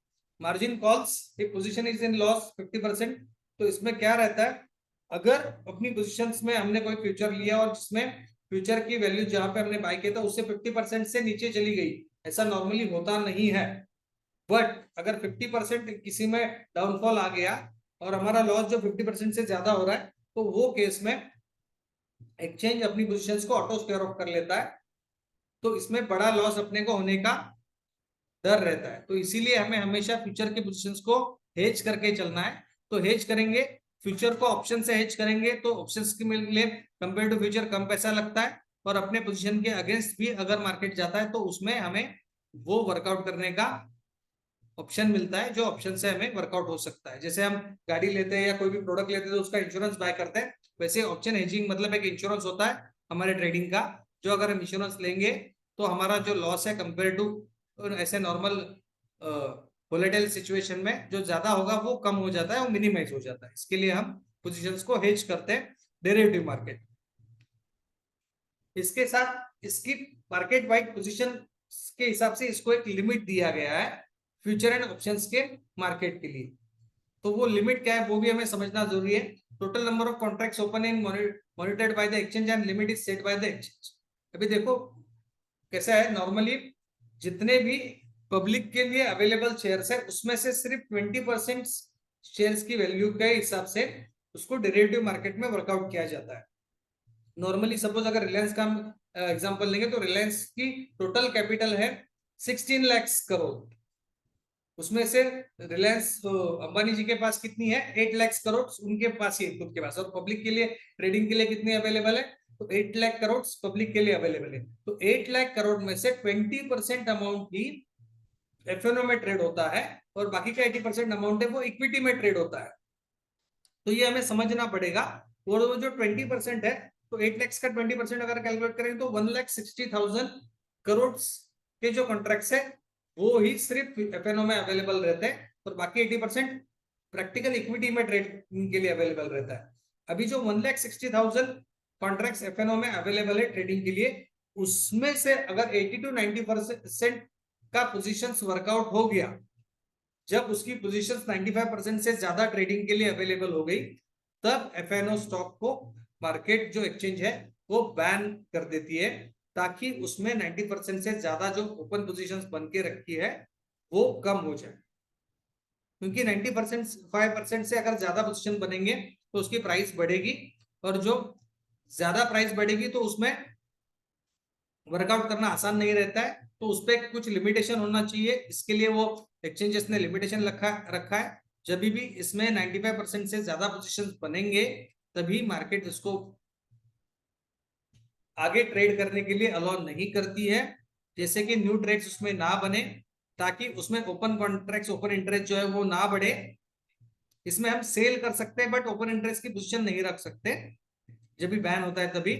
A: मार्जिन कॉल्स, एक पोजीशन इज इन लॉस 50%, तो इसमें क्या रहता है, अगर अपनी पोजीशंस में हमने कोई फ्यूचर लिया और जिसमें फ्यूचर की वैल्यू जहां पे हमने बाय किया था उससे 50% से नीचे चली गई, ऐसा नॉर्मली होता नहीं है, बट अगर 50% किसी में डाउनफॉल आ गया और हमारा लॉस जो 50% से ज्यादा हो रहा है तो वो केस में एक्सचेंज अपनी पोजीशंस को ऑटो स्क्वायर ऑफ कर लेता है, तो इसमें बड़ा लॉस अपने को होने का डर रहता है। तो इसीलिए हमें हमेशा फ्यूचर के पोजीशंस को हेज करके चलना है। तो हेज करेंगे, फ्यूचर को ऑप्शन से हेज करेंगे तो ऑप्शंस के लिए कंपेयर टू फ्यूचर कम पैसा लगता है, और अपने पोजीशन के अगेंस्ट भी अगर मार्केट जाता है तो उसमें हमें वो वर्कआउट करने का ऑप्शन मिलता है, जो ऑप्शन से हमें वर्कआउट हो सकता है। जैसे हम गाड़ी लेते हैं या कोई भी प्रोडक्ट लेते हैं तो उसका इंश्योरेंस बाय करते हैं, वैसे ऑप्शन हेजिंग मतलब एक इंश्योरेंस होता है हमारे ट्रेडिंग का, जो अगर हम इंश्योरेंस लेंगे तो हमारा जो लॉस है कंपेयर टू ऐसे नॉर्मल वोलेटाइल सिचुएशन में जो ज्यादा होगा वो कम हो जाता है, वो मिनिमाइज हो जाता है। इसके लिए हम पोजीशंस को हेज करते हैं डेरिवेटिव मार्केट। इसके साथ इसकी मार्केट वाइड पोजीशन के हिसाब से इसको एक लिमिट दिया गया है फ्यूचर एंड ऑप्शंस के मार्केट के लिए, तो वो लिमिट क्या है वो भी हमें समझना जरूरी है। Total number of contracts open in monitored by the exchange and limit is set by the exchange. अभी देखो कैसा है, नॉर्मली जितने भी पब्लिक के लिए अवेलेबल शेयर्स है उसमें से सिर्फ 20% शेयर्स की वैल्यू के हिसाब से उसको डेरिवेटिव मार्केट में वर्कआउट किया जाता है। नॉर्मली सपोज अगर रिलायंस का एग्जांपल लेंगे तो रिलायंस की टोटल कैपिटल है 16 लाख करोड़, उसमें से रिलायंस अंबानी जी के पास कितनी है 8 लाख करोड़ उनके पास ही खुद के पास, और पब्लिक के लिए ट्रेडिंग के लिए कितनी अवेलेबल है तो 8 लाख करोड़ पब्लिक के लिए अवेलेबल है। तो 8 लाख करोड़ में से 20% अमाउंट ही एफएनओ में ट्रेड होता है और बाकी का 80% अमाउंट है वो इक्विटी में ट्रेड होता है। तो ये हमें समझना पड़ेगा। और वो जो 20% है, तो 8 लाख का 20% अगर कैलकुलेट करें तो 1,60,000 करोड़ के जो कॉन्ट्रैक्ट्स है वो ही सिर्फ एफएनओ में अवेलेबल रहते हैं, और बाकी 80% प्रैक्टिकल इक्विटी में ट्रेड के लिए अवेलेबल रहता है। अभी जो 1,60,000 कॉन्ट्रैक्ट्स एफएनओ में अवेलेबल है ट्रेडिंग के लिए, उसमें से अगर 80 to 90% का पोजीशंस वर्कआउट हो गया, जब उसकी पोजीशंस 95% से ज्यादा ट्रेडिंग के लिए अवेलेबल हो गई, तब एफएनओ स्टॉक को मार्केट जो एक्सचेंज है वो बैन कर देती है, ताकि उसमें 90% से ज्यादा जो ओपन पोजीशंस बन के रखी है वो कम हो जाए। क्योंकि 90% 5% से अगर ज्यादा पोजीशन बनेंगे तो उसकी प्राइस बढ़ेगी, और जो ज्यादा प्राइस बढ़ेगी तो उसमें वर्कआउट करना आसान नहीं रहता है, तो उस पर कुछ लिमिटेशन होना चाहिए। इसके लिए वो एक्सचेंजेस ने लिमिटेशन रखा है। जब भी इसमें 95% से ज्यादा पोजीशंस बनेंगे तभी मार्केट इसको आगे ट्रेड करने के लिए अलाउ नहीं करती है, जैसे कि न्यू ट्रेड्स उसमें ना बने, ताकि उसमें ओपन कॉन्ट्रैक्ट्स ओपन इंटरेस्ट जो है वो ना बढ़े। इसमें हम सेल कर सकते हैं बट ओपन इंटरेस्ट की पोजीशन नहीं रख सकते, जब भी बैन होता है तभी।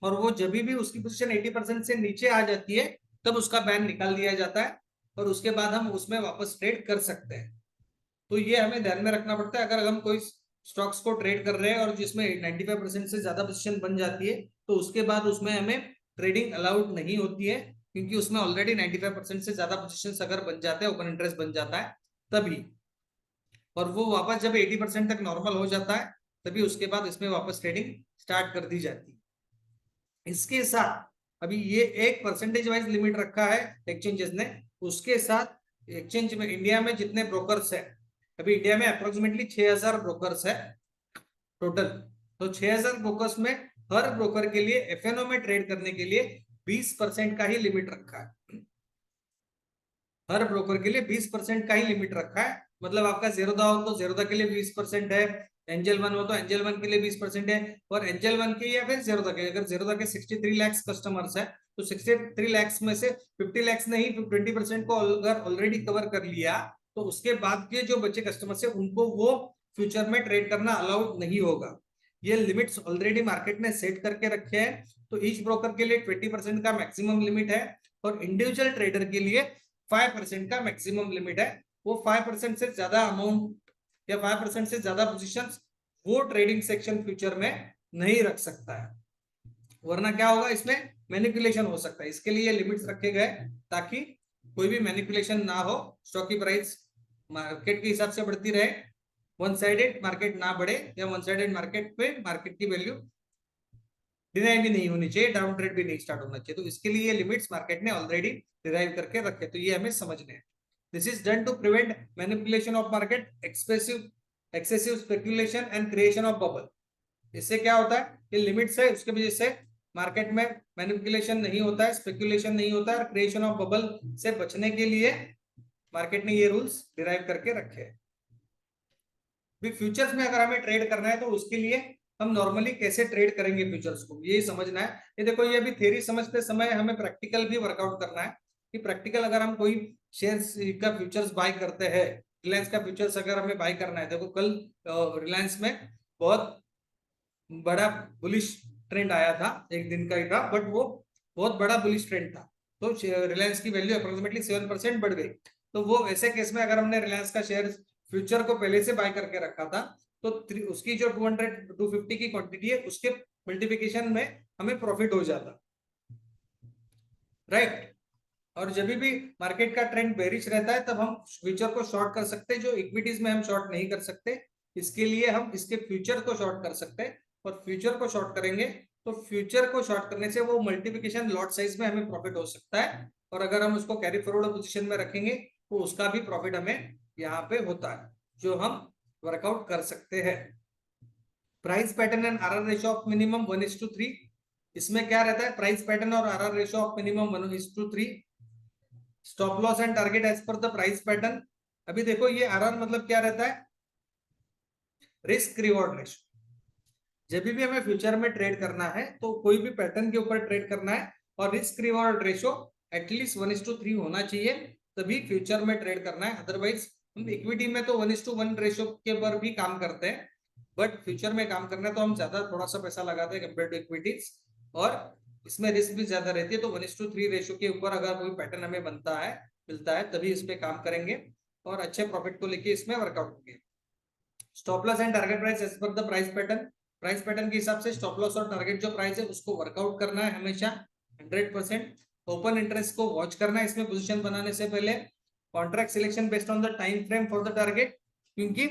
A: और वो जब भी उसकी पोजीशन 80% से नीचे आ जाती है तब उसका बैन निकाल दिया जाता है, और उसके बाद हम उसमें वापस ट्रेड कर सकते हैं। तो ये हमें ध्यान में रखना पड़ता है। अगर हम कोई स्टॉक्स को ट्रेड कर रहे हैं और जिसमें 95% से ज्यादा पोजीशन बन जाती है, तो उसके बाद उसमें हमें ट्रेडिंग अलाउड नहीं होती है, क्योंकि उसमें ऑलरेडी 95% से ज्यादा पोजीशन अगर बन जाते हैं, ओपन इंटरेस्ट बन जाता है तभी। और वो वापस जब 80% तक नॉर्मल हो जाता है तभी उसके बाद इसमें वापस ट्रेडिंग स्टार्ट कर दी जाती है। इसके साथ अभी ये एक परसेंटेज वाइज लिमिट रखा है एक्सचेंजेस ने। उसके साथ एक्सचेंज में इंडिया में जितने ब्रोकर्स है, अभी इंडिया में अप्रोक्सीमेटली 6,000 ब्रोकर्स है टोटल। तो 6,000 ब्रोकर्स में हर ब्रोकर के लिए एफएनओ में ट्रेड करने के लिए 20% का ही लिमिट रखा है। हर ब्रोकर के लिए 20% का ही लिमिट रखा है। मतलब आपका ज़ेरोधा हो तो ज़ेरोधा के लिए 20% है, एंजल वन हो तो एंजल वन के लिए 20% है, और एंजल वन के या फिर ज़ेरोधा के, अगर ज़ेरोधा के 63 लाख कस्टमर्स है तो 63 लाख में से 50 लाख नहीं 20% को अगर ऑलरेडी कवर कर लिया, तो उसके बाद के जो बचे कस्टमर्स है उनको वो फ्यूचर में ट्रेड करना अलाउड नहीं होगा। ये लिमिट्स ऑलरेडी मार्केट ने सेट करके रखे हैं। तो ईच ब्रोकर के लिए 20% का मैक्सिमम लिमिट है, और इंडिविजुअल ट्रेडर के लिए 5% का मैक्सिमम लिमिट है। वो 5% से ज्यादा अमाउंट या 5% से ज्यादा पोजीशंस वो ट्रेडिंग सेक्शन फ्यूचर में नहीं रख सकता है, वरना क्या होगा, इसमें मैनिपुलेशन हो सकता है। इसके लिए लिमिट्स रखे गए ताकि कोई भी मैनिपुलेशन ना हो, स्टॉक की प्राइस मार्केट के हिसाब से बढ़ती रहे, वन साइडेड मार्केट ना बढ़े, या वन साइडेड मार्केट पे मार्केट की वैल्यू डिराइव भी नहीं होनी चाहिए, डाउन ट्रेड भी नहीं स्टार्ट होना चाहिए। तो इसके लिए लिमिट्स मार्केट ने ऑलरेडी डिराइव करके रखे, तो ये हमें समझने हैं। This is done to prevent manipulation of market, excessive speculation and creation of bubble. इससे क्या होता है, ये लिमिट्स है, उसके वजह से मार्केट में मैनिपुलेशन नहीं होता है, स्पेकुलेशन नहीं होता है, और क्रिएशन ऑफ बबल से बचने के लिए मार्केट ने ये रूल्स डिराइव करके रखे हैं। फ्यूचर्स में अगर हमें ट्रेड करना है तो उसके लिए हम नॉर्मली कैसे ट्रेड करेंगे फ्यूचर्स को, यही समझना है। ये देखो, ये अभी थ्योरी समझते समय हमें प्रैक्टिकल भी वर्कआउट करना है कि प्रैक्टिकल अगर हम कोई शेयर्स का फ्यूचर्स बाय करते हैं, रिलायंस का फ्यूचर्स अगर हमें बाय करना है, देखो कल रिलायंस में बहुत बड़ा बुलिश ट्रेंड आया था, एक दिन का ही था बट वो बहुत बड़ा बुलिश ट्रेंड था। तो रिलायंस की वैल्यू अप्रोक्सीमेटली 7% बढ़ गई। तो वो ऐसे केस में अगर हमने रिलायंस का शेयर फ्यूचर को पहले से बाय करके रखा था, तो उसकी जो 250 की क्वांटिटी है उसके मल्टीप्लिकेशन में हमें प्रॉफिट हो जाता, राइट। और जब भी मार्केट का ट्रेंड बेरिश रहता है तब हम फ्यूचर को शॉर्ट कर सकते हैं, जो इक्विटीज में हम शॉर्ट नहीं कर सकते। इसके लिए हम इसके फ्यूचर को शॉर्ट कर सकते हैं, और फ्यूचर को शॉर्ट करेंगे तो फ्यूचर को शॉर्ट करने से वो मल्टीप्लिकेशन लॉट साइज में हमें प्रॉफिट हो सकता है, और अगर हम उसको कैरी फॉरवर्ड पोजीशन में रखेंगे तो उसका भी प्रॉफिट हमें यहाँ पे होता है, जो हम वर्कआउट कर सकते हैं। Price pattern and RR ratio of minimum 1:3। इसमें क्या रहता है, प्राइस पैटर्न और RR ratio of minimum 1:3। Stop loss and target as per the price pattern. अभी देखो ये आरआर मतलब क्या रहता है, रिस्क रिवॉर्ड रेशियो। जब भी हमें फ्यूचर में ट्रेड करना है तो कोई भी पैटर्न के ऊपर ट्रेड करना है, और रिस्क रिवॉर्ड रेशियो एटलीस्ट 1:3 होना चाहिए। तभी फ्यूचर में ट्रेड करना है। अदरवाइज हम इक्विटी में तो 1:1 रेशियो के पर भी काम करते हैं, बट फ्यूचर में काम करना है तो हम ज्यादा थोड़ा सा पैसा लगाते हैं कंपेयर टू इक्विटीज, और इसमें रिस्क भी ज्यादा रहती है। तो 1:3 रेशियो के ऊपर अगर कोई पैटर्न हमें बनता है, मिलता है, तभी इस पे काम करेंगे और अच्छे प्रॉफिट को लेके इसमें वर्कआउट होंगे। Stop loss and target price as per the price pattern के हिसाब से स्टॉप लॉस और टारगेट जो प्राइस है उसको वर्कआउट करना है हमेशा 100%। ओपन इंटरेस्ट को वॉच करना है इसमें पोजीशन बनाने से पहले। Contract selection based on the time frame for the target, क्योंकि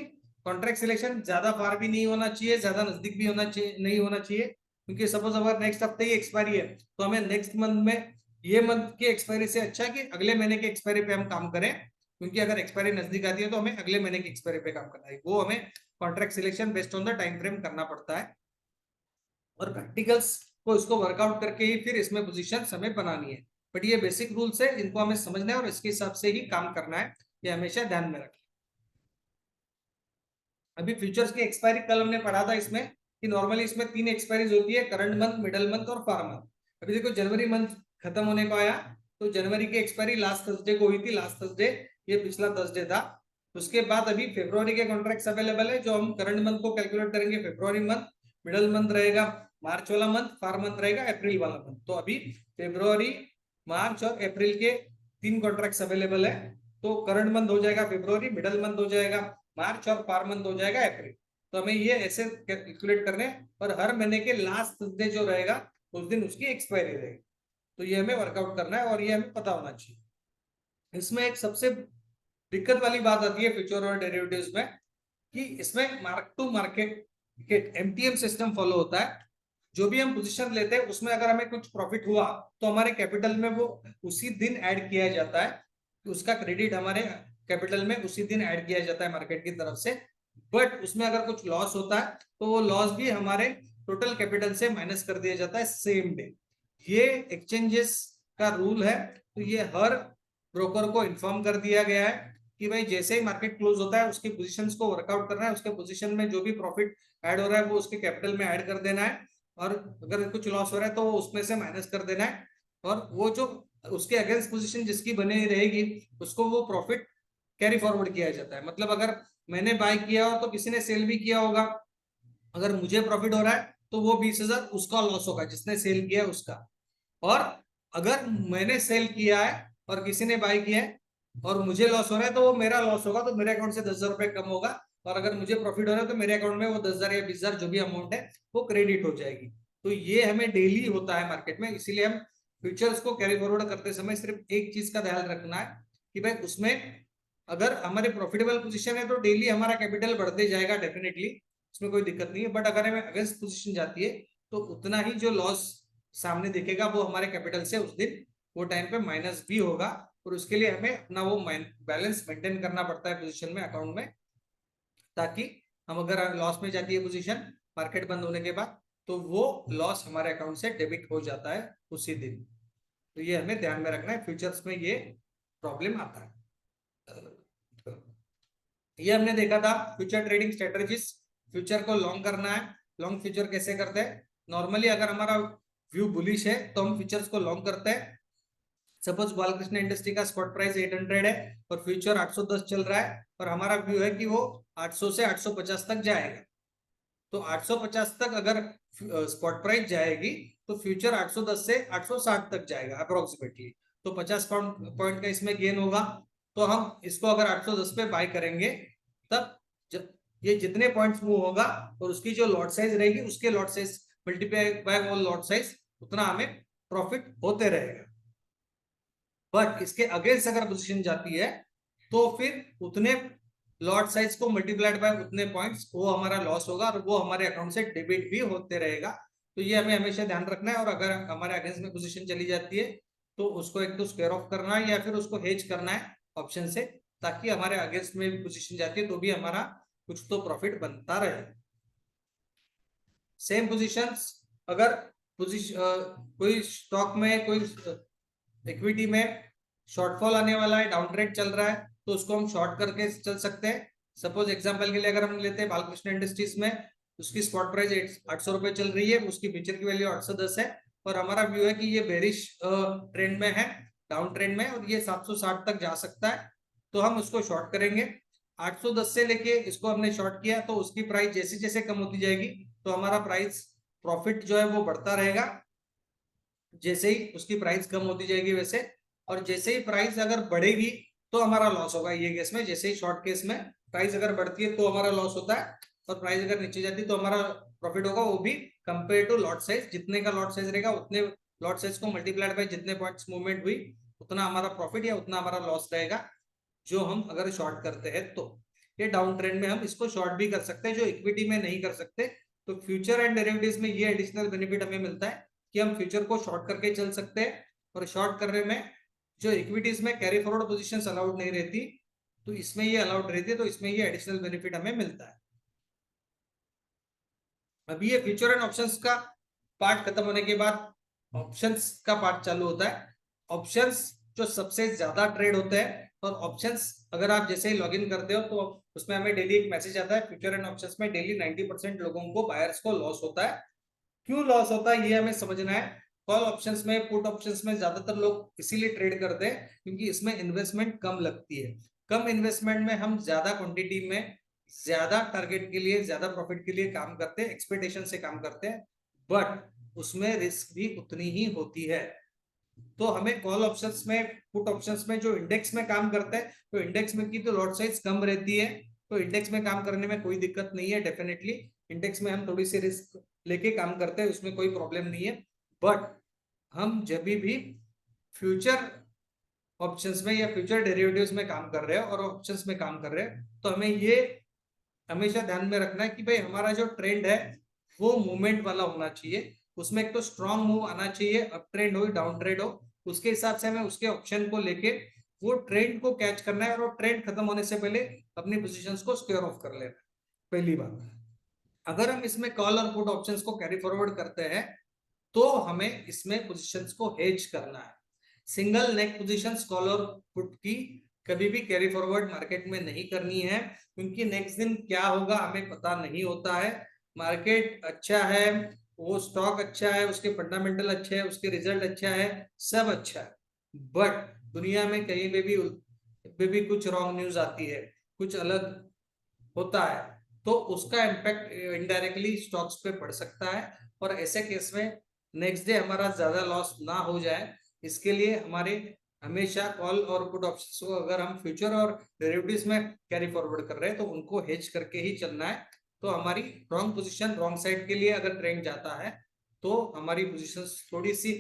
A: कॉन्ट्रैक्ट सिलेक्शन ज्यादा फार भी नहीं होना चाहिए, ज्यादा नजदीक भी होना चाहिए नहीं होना चाहिए, क्योंकि सपोज अगर नेक्स्ट हफ्ते ही एक्सपायरी है तो हमें नेक्स्ट मंथ में, ये मंथ की एक्सपायरी से अच्छा कि अगले महीने की एक्सपायरी पे हम काम करें, क्योंकि अगर एक्सपायरी नजदीक आती है तो हमें अगले महीने की एक्सपायरी पे काम करना है। वो हमें contract selection based on the time frame करना पड़ता है, और प्रैक्टिकल्स को इसको वर्कआउट करके ही फिर इसमें पोजीशन हमें बनानी है। बट ये बेसिक रूल्स है, इनको हमें समझना है और इसके हिसाब से ही काम करना है, ये हमेशा ध्यान में रखें। अभी फ्यूचर्स की एक्सपायरी कल हमने पढ़ा था इसमें कि नॉर्मली इसमें 3 एक्सपायरीज होती है, करंट मंथ, मिडल मंथ और फार मंथ। अभी देखो जनवरी मंथ खत्म होने को आया, तो जनवरी की एक्सपायरी लास्ट थर्सडे को हुई थी, लास्ट थर्सडे ये पिछला थर्सडे था। उसके बाद अभी फरवरी के कॉन्ट्रैक्ट्स अवेलेबल है, जो हम करंट मंथ को कैलकुलेट करेंगे फरवरी मंथ, मिडल मंथ रहेगा मार्च वाला मंथ, फार मंथ रहेगा अप्रैल वाला मंथ। तो अभी फरवरी, मार्च और अप्रैल के 3 कॉन्ट्रैक्ट्स अवेलेबल है। तो करंट मंथ हो जाएगा फरवरी, मिडल मंथ हो जाएगा मार्च और फार मंथ हो जाएगा अप्रैल। तो हमें ये ऐसे कैलकुलेट करने, और हर महीने के लास्ट थर्सडे जो रहेगा उस दिन उसकी एक्सपायरी रहेगी। तो ये हमें वर्कआउट करना है और ये हमें पता होना चाहिए। इसमें एक सबसे दिक्कत वाली बात आती है फ्यूचर और डेरिवेटिव्स में, कि इसमें mark to market MTM system follow होता है। जो भी हम पोजीशन लेते हैं उसमें अगर हमें कुछ प्रॉफिट हुआ तो हमारे कैपिटल में वो उसी दिन ऐड किया जाता है, उसका क्रेडिट हमारे कैपिटल में उसी दिन ऐड किया जाता है मार्केट की तरफ से। बट उसमें अगर कुछ लॉस होता है तो वो लॉस भी हमारे टोटल कैपिटल से माइनस कर दिया जाता है सेम डे। ये एक्सचेंजेस का रूल है, तो ये हर ब्रोकर को इन्फॉर्म कर दिया गया है कि भाई जैसे ही मार्केट क्लोज होता है उसकी पोजीशंस को वर्कआउट करना है, उसके पोजीशन में जो भी प्रॉफिट ऐड हो रहा है वो उसके कैपिटल में ऐड कर देना है, और अगर कुछ लॉस हो रहा है तो उसमें से माइनस कर देना है, और वो जो उसके अगेंस्ट पोजीशन जिसकी बनी रहेगी उसको वो प्रॉफिट कैरी फॉरवर्ड किया जाता है। मतलब अगर मैंने बाय किया हो तो किसी ने सेल भी किया होगा, अगर मुझे प्रॉफिट हो रहा है तो वो 20,000 उसका लॉस होगा जिसने सेल किया उसका, और अगर मैंने सेल किया है और किसी ने बाय किया है और मुझे लॉस हो रहा है तो वो मेरा लॉस होगा, तो मेरे अकाउंट से 10,000 रुपए कम होगा, और अगर मुझे प्रॉफिट हो रहा है तो मेरे अकाउंट में वो 10,000 या 20,000 जो भी अमाउंट है वो क्रेडिट हो जाएगी। तो ये हमें डेली होता है मार्केट में, इसीलिए हम फ्यूचर्स को कैरी फॉरवर्ड करते समय सिर्फ एक चीज का ध्यान रखना है कि भाई उसमें अगर हमारे प्रॉफिटेबल पोजीशन है तो डेली हमारा कैपिटल बढ़ते जाएगा डेफिनेटली, इसमें कोई दिक्कत नहीं है। बट अगर हमें अगेंस्ट पोजीशन जाती है तो उतना ही जो लॉस सामने दिखेगा वो हमारे कैपिटल से उस दिन वो टाइम पे माइनस भी होगा, और उसके लिए हमें अपना वो बैलेंस मेंटेन करना पड़ता है पोजीशन में, अकाउंट में, ताकि हम अगर लॉस में जाती है पोजीशन मार्केट बंद होने के बाद तो वो लॉस हमारे अकाउंट से डेबिट हो जाता है उसी दिन। तो ये हमें ध्यान में रखना है, फ्यूचर्स में ये प्रॉब्लम आता है। ये हमने देखा था फ्यूचर ट्रेडिंग स्ट्रेटजीज। फ्यूचर को लॉन्ग करना है, लॉन्ग फ्यूचर कैसे करते हैं। नॉर्मली अगर हमारा व्यू बुलिश है तो हम फ्यूचर्स को लॉन्ग करते हैं। सपोज बालकृष्ण इंडस्ट्री का स्पॉट प्राइस 800 है और फ्यूचर 810 चल रहा है, और हमारा व्यू है कि वो 800 से 850 तक जाएगा। तो 850 तक अगर स्पॉट प्राइस जाएगी तो फ्यूचर 810 से 860 तक जाएगा अप्रोक्सीमेटली, तो 50 पॉइंट का इसमें गेन होगा। तो हम इसको अगर 810 पे बाय करेंगे तब ये जितने पॉइंट्स मूव होगा और उसकी जो लॉट साइज रहेगी उसके लॉट साइज मल्टीप्लाई बाय वो लॉट साइज, उतना हमें प्रॉफिट होते रहेगा। बट इसके अगेंस्ट अगर पोजीशन जाती है तो फिर उतने लॉट साइज को मल्टीप्लाइड बाय उतने पॉइंट्स वो हमारा लॉस होगा और वो हमारे अकाउंट से डेबिट भी होते रहेगा। तो ये हमें हमेशा ध्यान रखना है, और अगर हमारे अगेंस्ट में पोजीशन चली जाती है तो उसको एक तो स्क्वायर ऑफ करना है या फिर उसको हेज करना है ऑप्शन से, ताकि हमारे अगेंस्ट में पोजीशन जाती है तो भी हमारा कुछ तो प्रॉफिट बनता रहे। सेम पोजीशंस अगर कोई स्टॉक में कोई इक्विटी में शॉर्टफॉल आने वाला है, डाउन ट्रेड चल रहा है, तो उसको हम शॉर्ट करके चल सकते हैं। सपोज एग्जांपल के लिए अगर हम लेते हैं बालकृष्ण इंडस्ट्रीज में, उसकी स्पॉट प्राइस 800 रुपए चल रही है, उसकी फ्यूचर की वैल्यू 810 है, और हमारा व्यू है कि ये बेरिश ट्रेंड में है, डाउन ट्रेंड में और ये 760 तक जा सकता है, तो हम उसको शॉर्ट करेंगे। 810 से लेके इसको हमने शॉर्ट किया, तो उसकी प्राइस जैसे जैसे कम होती जाएगी तो हमारा प्राइस प्रॉफिट जो है वो बढ़ता रहेगा, जैसे ही उसकी प्राइस कम होती जाएगी वैसे। और जैसे ही प्राइस अगर बढ़ेगी तो हमारा लॉस होगा ये केस में। जैसे ही शॉर्ट केस में प्राइस अगर बढ़ती है तो हमारा लॉस होता है, और प्राइस अगर नीचे जाती है तो हमारा प्रॉफिट होगा, वो भी कंपेयर टू लॉट साइज। जितने का लॉट साइज रहेगा उतने लॉट साइज को मल्टीप्लाइड बाय जितने पॉइंट्स मूवमेंट हुई उतना हमारा प्रॉफिट या उतना हमारा लॉस रहेगा, जो हम अगर शॉर्ट करते हैं तो। ये डाउन ट्रेंड में हम इसको शॉर्ट भी कर सकते हैं, जो इक्विटी में नहीं कर सकते। तो फ्यूचर एंड डेरिवेटिव्स में ये एडिशनल बेनिफिट हमें मिलता है कि हम फ्यूचर को शॉर्ट करके चल सकते हैं, और शॉर्ट करने में जो इक्विटीज में कैरी फॉरवर्ड पोजीशंस अलाउड नहीं रहती, तो इसमें ये अलाउड रहती है, तो इसमें ये एडिशनल बेनिफिट हमें मिलता है। अभी ये फ्यूचर एंड ऑप्शंस का पार्ट खत्म होने के बाद ऑप्शंस का पार्ट चालू होता है। ऑप्शंस जो सबसे ज्यादा ट्रेड होते हैं, और ऑप्शंस अगर आप जैसे ही लॉगिन करते हो तो उसमें हमें डेली एक मैसेज आता है, फ्यूचर एंड ऑप्शंस में डेली 90% लोगों को, बायर्स को लॉस होता है। क्यों लॉस होता है ये हमें समझना है। कॉल ऑप्शंस में, पुट ऑप्शंस में ज्यादातर लोग इसीलिए ट्रेड करते हैं क्योंकि इसमें इन्वेस्टमेंट कम लगती है। कम इन्वेस्टमेंट में हम ज्यादा क्वांटिटी में ज्यादा टारगेट के लिए, ज्यादा प्रॉफिट के लिए काम करते हैं, एक्सपेक्टेशन से काम करते हैं, बट उसमें रिस्क भी उतनी ही होती है। तो हमें कॉल ऑप्शंस में, पुट ऑप्शंस में जो इंडेक्स में काम करते हैं, तो इंडेक्स में की तो लॉट साइज कम रहती है, तो इंडेक्स में काम करने में कोई दिक्कत नहीं है। डेफिनेटली इंडेक्स में हम थोड़ी सी रिस्क लेके काम करते हैं, उसमें कोई प्रॉब्लम नहीं है। बट हम जब भी फ्यूचर ऑप्शंस में या फ्यूचर डेरिवेटिव्स में काम कर रहे हैं और ऑप्शंस में काम कर रहे हैं, तो हमें ये हमेशा ध्यान में रखना है कि भाई हमारा जो ट्रेंड है वो मूवमेंट वाला होना चाहिए। उसमें एक तो स्ट्रॉन्ग मूव आना चाहिए, अप ट्रेंड हो डाउन ट्रेंड हो, उसके हिसाब से हमें उसके ऑप्शन को लेके वो ट्रेंड को कैच करना है, और ट्रेंड खत्म होने से पहले अपनी पोजीशंस को स्क्वायर ऑफ कर लेना है। पहली बात, अगर हम इसमें कॉल और पुट ऑप्शंस को कैरी फॉरवर्ड करते हैं तो हमें इसमें पोजीशंस को हेज करना है। सिंगल नेक पोजीशंस कॉल और पुट की कभी भी कैरी फॉरवर्ड मार्केट में नहीं करनी है, क्योंकि नेक्स्ट दिन क्या होगा हमें पता नहीं होता है। मार्केट अच्छा है, वो स्टॉक अच्छा है, उसके फंडामेंटल अच्छे है, उसके रिजल्ट अच्छा है, सब अच्छा है, बट दुनिया में कहीं पे भी कुछ रॉन्ग न्यूज आती है, कुछ अलग होता है, तो उसका इम्पैक्ट इनडायरेक्टली स्टॉक्स पे पड़ सकता है। और ऐसे केस में नेक्स्ट डे हमारा ज्यादा लॉस ना हो जाए, इसके लिए हमारे हमेशा कॉल और पुट ऑप्शंस को, अगर हम फ्यूचर और डेरिवेटिव्स में कैरी फॉरवर्ड कर रहे हैं तो उनको हेज करके ही चलना है। तो हमारी रॉन्ग पोजीशन, रॉन्ग साइड के लिए अगर ट्रेंड जाता है तो हमारी पोजीशन थोड़ी सी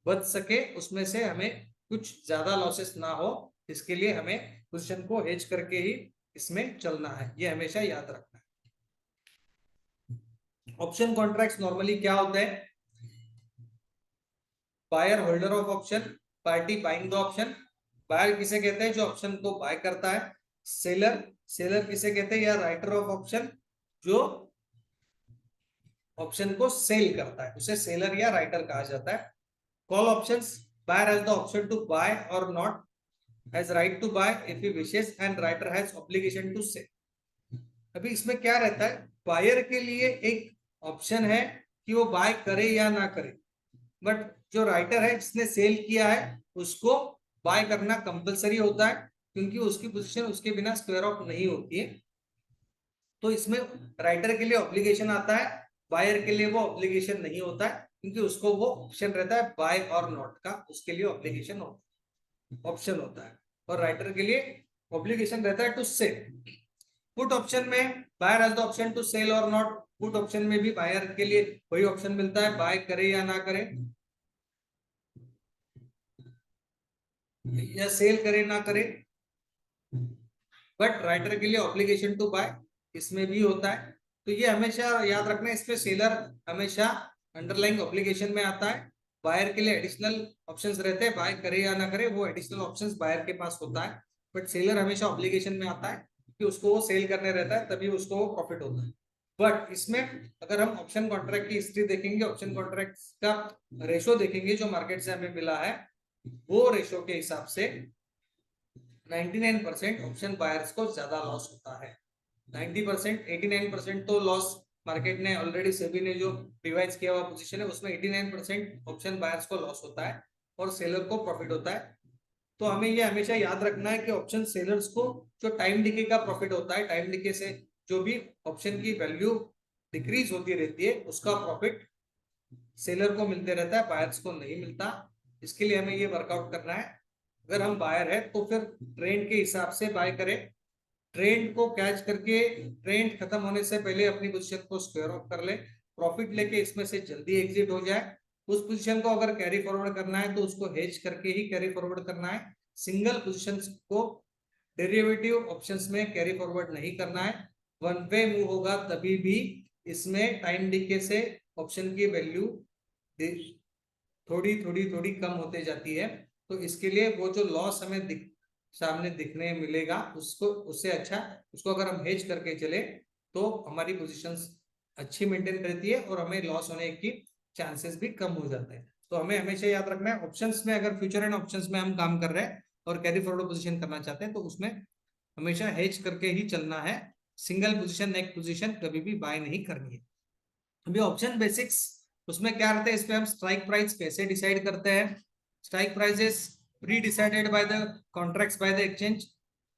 A: बच सके, उसमें से हमें कुछ ज्यादा लॉसेस ना हो, इसके लिए हमें पोजीशन को हेज करके ही इसमें चलना है, ये हमेशा याद रखना है। ऑप्शन कॉन्ट्रैक्ट्स नॉर्मली क्या होते हैं? Buyer holder of option, party buying the option. Buyer किसे कहते हैं? जो ऑप्शन को बाय करता है। सेलर, सेलर किसे कहते हैं? या राइटर ऑफ ऑप्शन, जो ऑप्शन को सेल करता है, उसे सेलर या राइटर कहा जाता है। Call options, buyer has the option to buy और not, has right to buy if he wishes, and writer has obligation to sell. अभी इसमें क्या रहता है, बायर के लिए एक ऑप्शन है कि वो बाय करे या ना करे, बट जो राइटर है जिसने सेल किया है उसको बाय करना कंपलसरी होता है, क्योंकि उसकी पोजीशन उसके बिना स्क्वायर ऑफ नहीं होती है। तो इसमें राइटर के लिए ऑब्लिगेशन आता है, बायर के लिए वो ऑब्लिगेशन नहीं होता है, क्योंकि उसको वो ऑप्शन रहता है बाय और नॉट का, उसके लिए ऑब्लिगेशन ऑप्शन होता है, और राइटर के लिए ऑब्लिगेशन रहता है टू सेल। पुट ऑप्शन में buyer has the option to sell और नॉट। पुट ऑप्शन में भी बायर के लिए वही ऑप्शन मिलता है, बाय करे या ना करे, या सेल करे ना करे, बट राइटर के लिए ऑब्लिगेशन टू बाय इसमें भी होता है। तो ये हमेशा याद रखना, इसमें सेलर हमेशा अंडरलाइंग ऑब्लिगेशन में आता है। बायर के लिए एडिशनल ऑप्शंस रहते हैं, बाय करे या ना करे वो एडिशनल ऑप्शंस बायर के पास होता है, बट सेलर हमेशा ऑब्लिगेशन में आता है कि उसको वो सेल करने रहता है, तभी उसको वो प्रॉफिट होता है। बट इसमें अगर हम ऑप्शन कॉन्ट्रैक्ट की हिस्ट्री देखेंगे, ऑप्शन कॉन्ट्रैक्ट का रेशो देखेंगे जो मार्केट से हमें मिला है, वो रेशो के हिसाब से 99% ऑप्शन बायर्स को ज्यादा लॉस होता है। 90%, 89% तो लॉस मार्केट ने ऑलरेडी, सेबी ने जो रिवाइज किया हुआ पोजीशन है उसमें 89% ऑप्शन बायर्स को लॉस होता है, और सेलर को प्रॉफिट होता है। तो हमें ये हमेशा याद रखना है कि ऑप्शन सेलर्स को जो टाइम डिके का प्रॉफिट होता है, टाइम डिके से जो भी ऑप्शन की वैल्यू डिक्रीज होती रहती है उसका प्रॉफिट सेलर को मिलते रहता है, बायर्स को नहीं मिलता। इसके लिए हमें ये वर्कआउट करना है। अगर हम बायर है तो फिर ट्रेंड के हिसाब से बाय करें, ट्रेंड को कैच करके ट्रेंड खत्म होने से पहले अपनी पोजीशन को स्क्वायर ऑफ कर ले, प्रॉफिट लेके इसमें से जल्दी एग्जिट हो जाए। उस पोजीशन को अगर कैरी फॉरवर्ड करना है तो उसको हेज करके ही कैरी फॉरवर्ड करना है। सिंगल पोजीशन को डेरिवेटिव ऑप्शंस में कैरी फॉरवर्ड नहीं करना है। वन वे मूव होगा तभी भी इसमें टाइम डिके से ऑप्शन की वैल्यू थोड़ी थोड़ी थोड़ी कम होते जाती है। तो इसके लिए वो जो लॉस हमें सामने दिखने मिलेगा उसको, उससे अच्छा उसको अगर हम हेज करके चले तो हमारी पोजीशंस अच्छी मेंटेन रहती है और हमें लॉस होने की चांसेस भी कम हो जाते हैं। तो हमें हमेशा याद रखना है ऑप्शंस में, अगर फ्यूचर एंड ऑप्शंस में हम काम कर रहे हैं और कैरी फॉरवर्ड पोजीशन करना चाहते हैं तो उसमें हमेशा हेज करके ही चलना है। सिंगल पोजीशन नेक पोजीशन कभी भी बाय नहीं करनी है। अभी ऑप्शन बेसिक्स उसमें क्या रहता है, इस पे हम स्ट्राइक प्राइस कैसे डिसाइड करते हैं। Strike prices pre decided by the contracts by the exchange.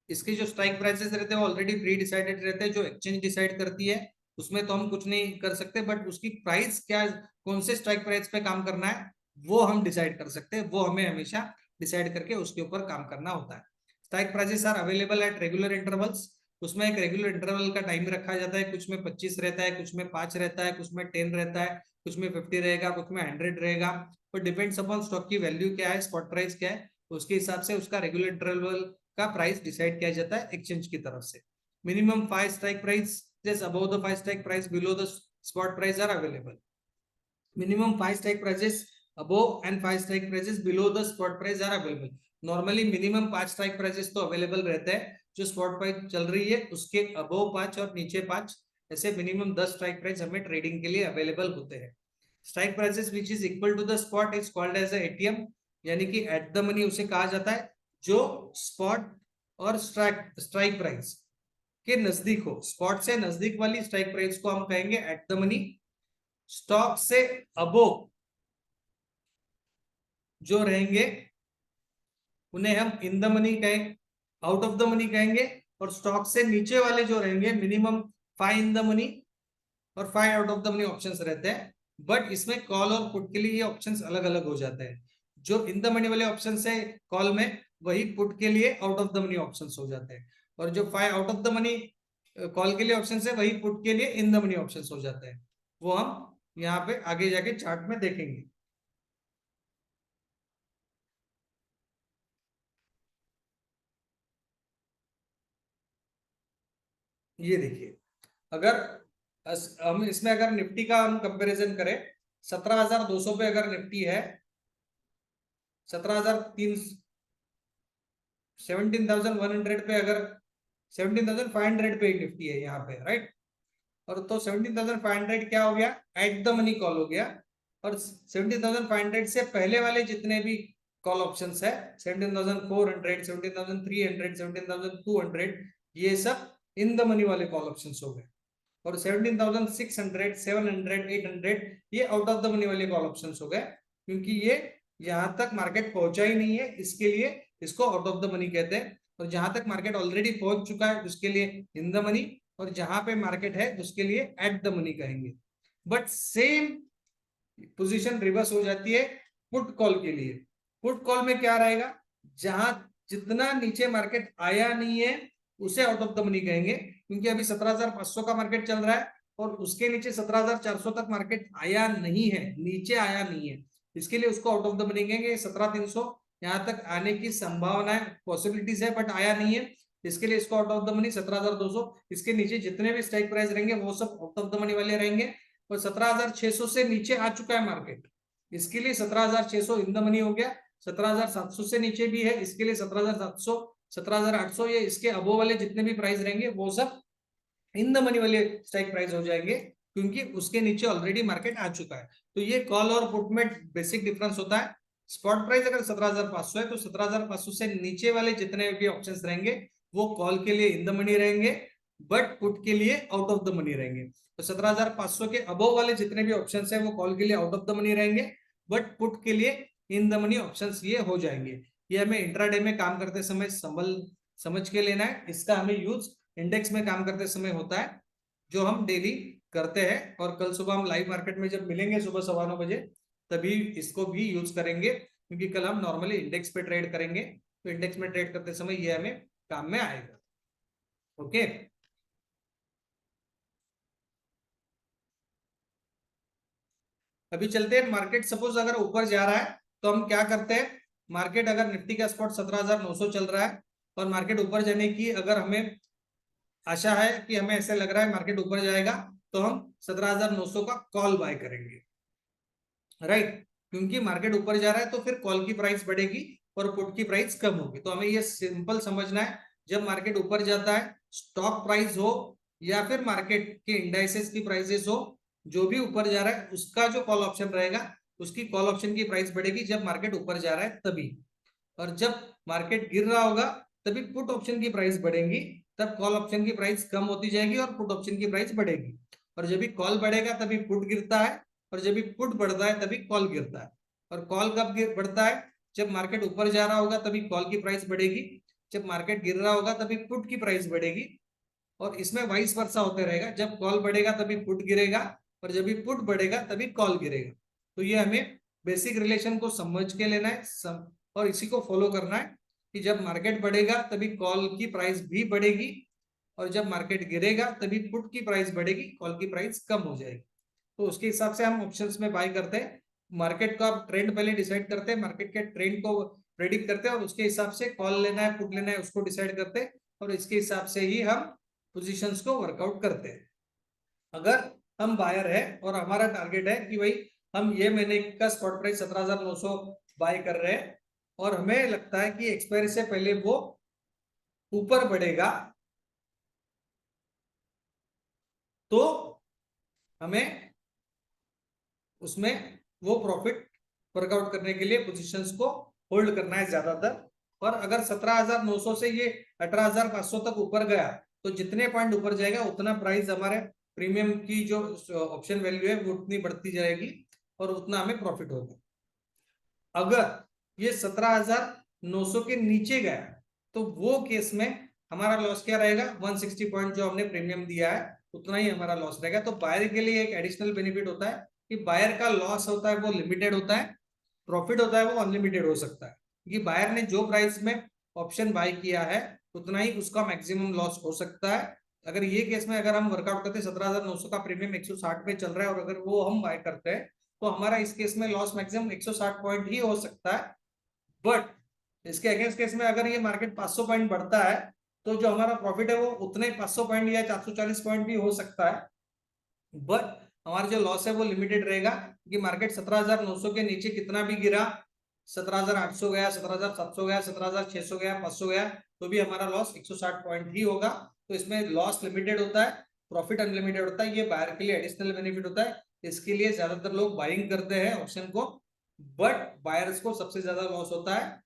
A: इसके जो स्ट्राइक प्राइसेस रहते हैं वो ऑलरेडी प्री डिसाइडेड रहते हैं, जो एक्सचेंज डिसाइड करती है। उसमें तो हम कुछ नहीं कर सकते, बट उसकी प्राइस क्या, कौन से स्ट्राइक प्राइस पे काम करना है वो हम डिसाइड कर सकते हैं। वो हमें हमेशा डिसाइड करके उसके ऊपर काम करना होता है। Strike prices are available at regular intervals. उसमें एक रेगुलर इंटरवल का टाइम रखा जाता है, कुछ में 25 रहता है, कुछ में 5 रहता है, कुछ में 10 रहता है, कुछ में 50 रहेगा, कुछ में 100 रहेगा। तो डिपेंड्स अपॉन स्टॉक की वैल्यू क्या है, स्पॉट प्राइस क्या है, उसके हिसाब से उसका रेगुलर इंटरवल का प्राइस डिसाइड किया जाता है एक्सचेंज की तरफ से। Minimum 5 strike price just above the 5 strike price, below the spot price are available. Minimum 5 strike prices above and 5 strike prices below the spot price are available. Normally minimum 5 strike prices तो available रहते हैं, जो spot price चल रही है उसके above 5 और नीचे 5, ऐसे मिनिमम 10 स्ट्राइक प्राइस हमें ट्रेडिंग के लिए अवेलेबल होते हैं। Strike prices which is equal to the spot is called as ATM, यानी कि एट द मनी उसे कहा जाता है जो स्पॉट और स्ट्राइक प्राइस के नजदीक हो। स्पॉट से नजदीक वाली स्ट्राइक प्राइस को हम कहेंगे एट द मनी। स्टॉक से अबो जो रहेंगे उन्हें हम इन द मनी कहेंगे, आउट ऑफ द मनी कहेंगे। और स्टॉक से नीचे वाले जो रहेंगे मिनिमम 5 इन द मनी और 5 out of the money options रहते हैं। बट इसमें कॉल और पुट के लिए ये ऑप्शंस अलग अलग हो जाते हैं। जो इन द मनी वाले ऑप्शन है कॉल में, वही पुट के लिए out of the money options हो जाते हैं। और जो 5 out of the money call के लिए ऑप्शन है वही पुट के लिए इन द मनी ऑप्शंस हो जाते हैं। वो हम यहाँ पे आगे जाके चार्ट में देखेंगे। ये देखिए, अगर हम इसमें अगर निफ्टी का हम कंपैरिजन करें, 17,200 पे अगर निफ्टी है, 17,300 17,100 पे, अगर 17,500 पे निफ्टी है यहाँ पे, राइट। और तो 17,500 क्या हो गया, एट द मनी कॉल हो गया। और 17,500 से पहले वाले जितने भी कॉल ऑप्शंस है, 17,400, 17,300, 17,200, ये सब इन द मनी वाले कॉल ऑप्शंस हो गए। और 17,600, 700, 800 ये आउट ऑफ द मनी वाले कॉल ऑप्शंस हो गए, क्योंकि ये यहां तक मार्केट पहुंचा ही नहीं है, इसके लिए इसको आउट ऑफ द मनी कहते हैं। और जहां तक मार्केट ऑलरेडी पहुंच चुका है उसके लिए इन द मनी, और जहां पे मार्केट है उसके लिए एट द मनी कहेंगे। बट सेम पोजीशन रिवर्स हो जाती है पुट कॉल के लिए। पुट कॉल में क्या रहेगा, जहां जितना नीचे मार्केट आया नहीं है उसे आउट ऑफ द मनी कहेंगे, क्योंकि अभी 17,500 का मार्केट चल रहा है और उसके नीचे 17,400 तक मार्केट आया नहीं है, नीचे आया नहीं है, इसके लिए उसको आउट ऑफ द मनी कहेंगे। 17,300 यहाँ तक आने की संभावना है, पॉसिबिलिटीज है, बट आया नहीं है, इसके लिए इसको आउट ऑफ द मनी। 17,200 इसके नीचे जितने भी स्ट्राइक प्राइस रहेंगे वो सब आउट ऑफ द मनी वाले रहेंगे। और 17,600 से नीचे आ चुका है मार्केट, इसके लिए 17,600 इन द मनी हो गया। 17,700 से नीचे भी है, इसके लिए 17,700, 17,800, ये इसके अबो वाले जितने भी प्राइस रहेंगे वो सब इन द मनी वाले स्ट्राइक प्राइस हो जाएंगे, क्योंकि उसके नीचे ऑलरेडी मार्केट आ चुका है। तो ये कॉल और पुट में बेसिक डिफरेंस होता है। स्पॉट प्राइस अगर 17,500 है तो 17,500 से नीचे वाले जितने भी ऑप्शंस रहेंगे वो कॉल के लिए इन द मनी रहेंगे, बट पुट के लिए आउट ऑफ द मनी रहेंगे। तो 17,500 के अबव वाले जितने भी ऑप्शंस है वो कॉल के लिए आउट ऑफ द मनी रहेंगे, बट पुट के लिए इन द मनी ऑप्शंस ये हो जाएंगे। ये हमें इंट्राडे में काम करते समय समझ के लेना है। इसका हमें यूज इंडेक्स में काम करते समय होता है, जो हम डेली करते हैं। और कल सुबह हम लाइव मार्केट में जब मिलेंगे सुबह 9:15 बजे, तभी इसको भी यूज करेंगे, क्योंकि कल हम नॉर्मली इंडेक्स पे ट्रेड करेंगे, तो इंडेक्स में ट्रेड करते समय ये हमें काम में आएगा। ओके, अभी चलते हैं मार्केट। सपोज अगर ऊपर जा रहा है तो हम क्या करते हैं, मार्केट अगर निफ्टी का स्पॉट 17,900 चल रहा है और मार्केट ऊपर जाने की अगर हमें आशा है कि हमें ऐसे लग रहा है मार्केट ऊपर जाएगा, तो हम 17,900 का कॉल बाय करेंगे, राइट। क्योंकि मार्केट ऊपर जा रहा है तो फिर कॉल की प्राइस बढ़ेगी और पुट की प्राइस कम होगी। तो हमें ये सिंपल समझना है, जब मार्केट ऊपर जाता है, स्टॉक प्राइस हो या फिर मार्केट के इंडाइसेस की प्राइसेस हो, जो भी ऊपर जा रहा है उसका जो कॉल ऑप्शन रहेगा, उसकी कॉल ऑप्शन की प्राइस बढ़ेगी जब मार्केट ऊपर जा रहा है तभी। और जब मार्केट गिर रहा होगा तभी पुट ऑप्शन की प्राइस बढ़ेगी, तब कॉल ऑप्शन की प्राइस कम होती जाएगी और पुट ऑप्शन की प्राइस बढ़ेगी। और जब भी कॉल बढ़ेगा तभी पुट गिरता है, और जब भी पुट बढ़ता है तभी कॉल गिरता है। और कॉल कब बढ़ता है, जब मार्केट ऊपर जा रहा होगा तभी कॉल की प्राइस बढ़ेगी, जब मार्केट गिर रहा होगा तभी पुट की प्राइस बढ़ेगी। और इसमें वाइस वर्सा होते रहेगा, जब कॉल बढ़ेगा तभी पुट गिरेगा, और जब भी पुट बढ़ेगा तभी कॉल गिरेगा। तो ये हमें बेसिक रिलेशन को समझ के लेना है और इसी को फॉलो करना है कि जब मार्केट बढ़ेगा तभी कॉल की प्राइस भी बढ़ेगी, और जब मार्केट गिरेगा तभी पुट की प्राइस बढ़ेगी, कॉल की प्राइस कम हो जाएगी। तो उसके हिसाब से हम ऑप्शंस में बाय करते हैं। मार्केट का ट्रेंड पहले डिसाइड करते हैं, मार्केट के ट्रेंड को प्रेडिक्ट करते हैं और उसके हिसाब से कॉल लेना है पुट लेना है उसको डिसाइड करते हैं, और इसके हिसाब से ही हम पोजीशंस को वर्कआउट करते हैं। अगर हम बायर है और हमारा टारगेट है कि भाई हम ये महीने का स्पॉट प्राइस 17,900 बाय कर रहे हैं, और हमें लगता है कि एक्सपायरी से पहले वो ऊपर बढ़ेगा, तो हमें उसमें वो प्रॉफिट वर्कआउट करने के लिए पोजीशंस को होल्ड करना है ज्यादातर। और अगर 17,900 से ये 18,500 तक ऊपर गया, तो जितने पॉइंट ऊपर जाएगा उतना प्राइस हमारे प्रीमियम की जो ऑप्शन वैल्यू है वो उतनी बढ़ती जाएगी और उतना हमें प्रॉफिट होगा। अगर ये 17,900 के नीचे गया, तो वो केस में हमारा लॉस क्या रहेगा, 160 पॉइंट जो हमने प्रीमियम दिया है उतना ही हमारा लॉस रहेगा। तो बायर के लिए एक एडिशनल बेनिफिट होता है कि बायर का लॉस होता है वो लिमिटेड होता है, प्रॉफिट होता है वो अनलिमिटेड हो सकता है, क्योंकि बायर ने जो प्राइस में ऑप्शन बाय किया है उतना ही उसका मैक्सिमम लॉस हो सकता है। अगर ये केस में अगर हम वर्कआउट करते हैं 17,900 का प्रीमियम 160 पे चल रहा है और अगर वो हम बाय करते हैं, तो हमारा इस केस में लॉस मैक्सिमम 160 पॉइंट ही हो सकता है। बट इसके अगेंस्ट केस में अगर ये मार्केट 500 पॉइंट बढ़ता है, तो जो हमारा प्रॉफिट है वो उतने 500 पॉइंट या 440 पॉइंट भी हो सकता है। बट हमारा जो लॉस है वो लिमिटेड रहेगा, क्योंकि मार्केट 17,900 के नीचे कितना भी गिरा, 17,800 गया, 17,700 गया, 17,600 गया, 500 गया, तो भी हमारा लॉस 160 पॉइंट ही होगा। तो इसमें लॉस लिमिटेड होता है, प्रॉफिट अनलिमिटेड होता है। ये बायर के लिए एडिशनल बेनिफिट होता है, इसके लिए ज्यादातर लोग बाइंग करते हैं ऑप्शन को। बट बायर्स को सबसे ज्यादा लॉस होता है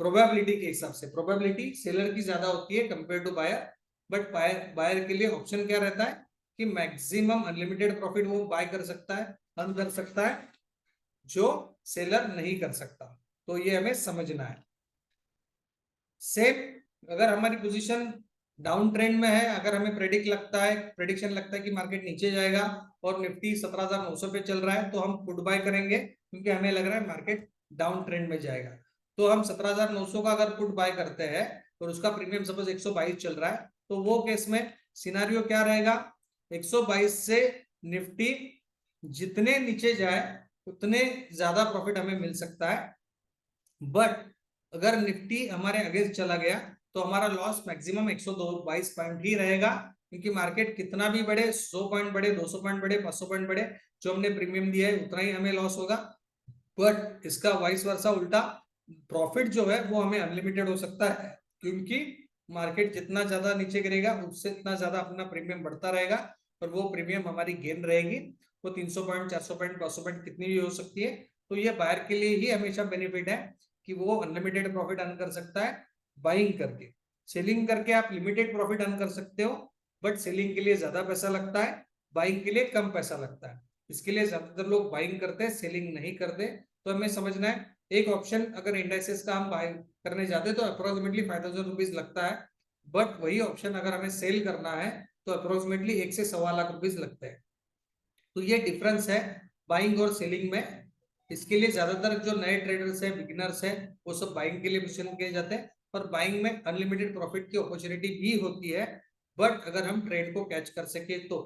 A: प्रोबेबिलिटी के हिसाब से, प्रोबेबिलिटी सेलर की ज्यादा होती है compare to buyer. But buyer के लिए ऑप्शन क्या रहता है कि मैक्सिमम अनलिमिटेड प्रॉफिट वो बाय कर सकता है, अर्न कर सकता है, जो सेलर नहीं कर सकता। तो ये हमें समझना है। सेम अगर हमारी पोजीशन डाउन ट्रेंड में है, अगर हमें प्रेडिक्शन लगता है कि मार्केट नीचे जाएगा और निफ्टी 17,900 पे चल रहा है, तो हम पुट बाय करेंगे, क्योंकि हमें लग रहा है मार्केट डाउन ट्रेंड में जाएगा। तो हम 17,900 का अगर पुट बाय करते हैं और उसका प्रीमियम सपोज 122 चल रहा है, तो वो केस में सिनारियो क्या रहेगा, 122 से निफ्टी जितने नीचे जाए उतने ज्यादा प्रॉफिट हमें मिल सकता है। बट अगर निफ्टी हमारे अगेंस्ट चला गया तो हमारा लॉस मैक्सिमम 122 पॉइंट ही रहेगा, क्योंकि मार्केट कितना भी बढ़े, 100 पॉइंट बढ़े, 200 पॉइंट बढ़े, 500 पॉइंट बढ़े, जो हमने प्रीमियम दिया है उतना ही हमें लॉस होगा। बट इसका वाइस वर्सा उल्टा, प्रॉफिट जो है वो हमें अनलिमिटेड हो सकता है, क्योंकि मार्केट जितना ज्यादा नीचे गिरेगा उससे इतना ज्यादा अपना प्रीमियम बढ़ता रहेगा, और वो प्रीमियम हमारी गेन रहेगी, वो 300 पॉइंट, 400 पॉइंट, 500 पॉइंट कितनी भी हो सकती है। तो ये बायर के लिए ही हमेशा बेनिफिट है कि वो अनलिमिटेड प्रॉफिट अर्न कर सकता है बाइंग करके। सेलिंग करके आप लिमिटेड प्रॉफिट अर्न कर सकते हो, बट सेलिंग के लिए ज्यादा पैसा लगता है, बाइंग के लिए कम पैसा लगता है। इसके लिए ज्यादातर लोग बाइंग करते हैं, सेलिंग नहीं करते। तो हमें समझना है एक ऑप्शन अगर इंडाइसेस का हम बाय करने जाते हैं तो अप्रोक्सीमेटली 5,000 रुपीज लगता है, बट वही ऑप्शन अगर हमें सेल करना है तो अप्रोक्सीमेटली 1 से 1.25 लाख रुपीज लगते हैं। तो ये डिफरेंस है बाइंग और सेलिंग में। इसके लिए ज्यादातर जो नए ट्रेडर्स हैं, बिगिनर्स हैं, वो सब बाइंग के लिए पोजीशन किए जाते हैं। पर बाइंग में अनलिमिटेड प्रॉफिट की अपॉर्चुनिटी भी होती है, बट अगर हम ट्रेड को कैच कर सके तो।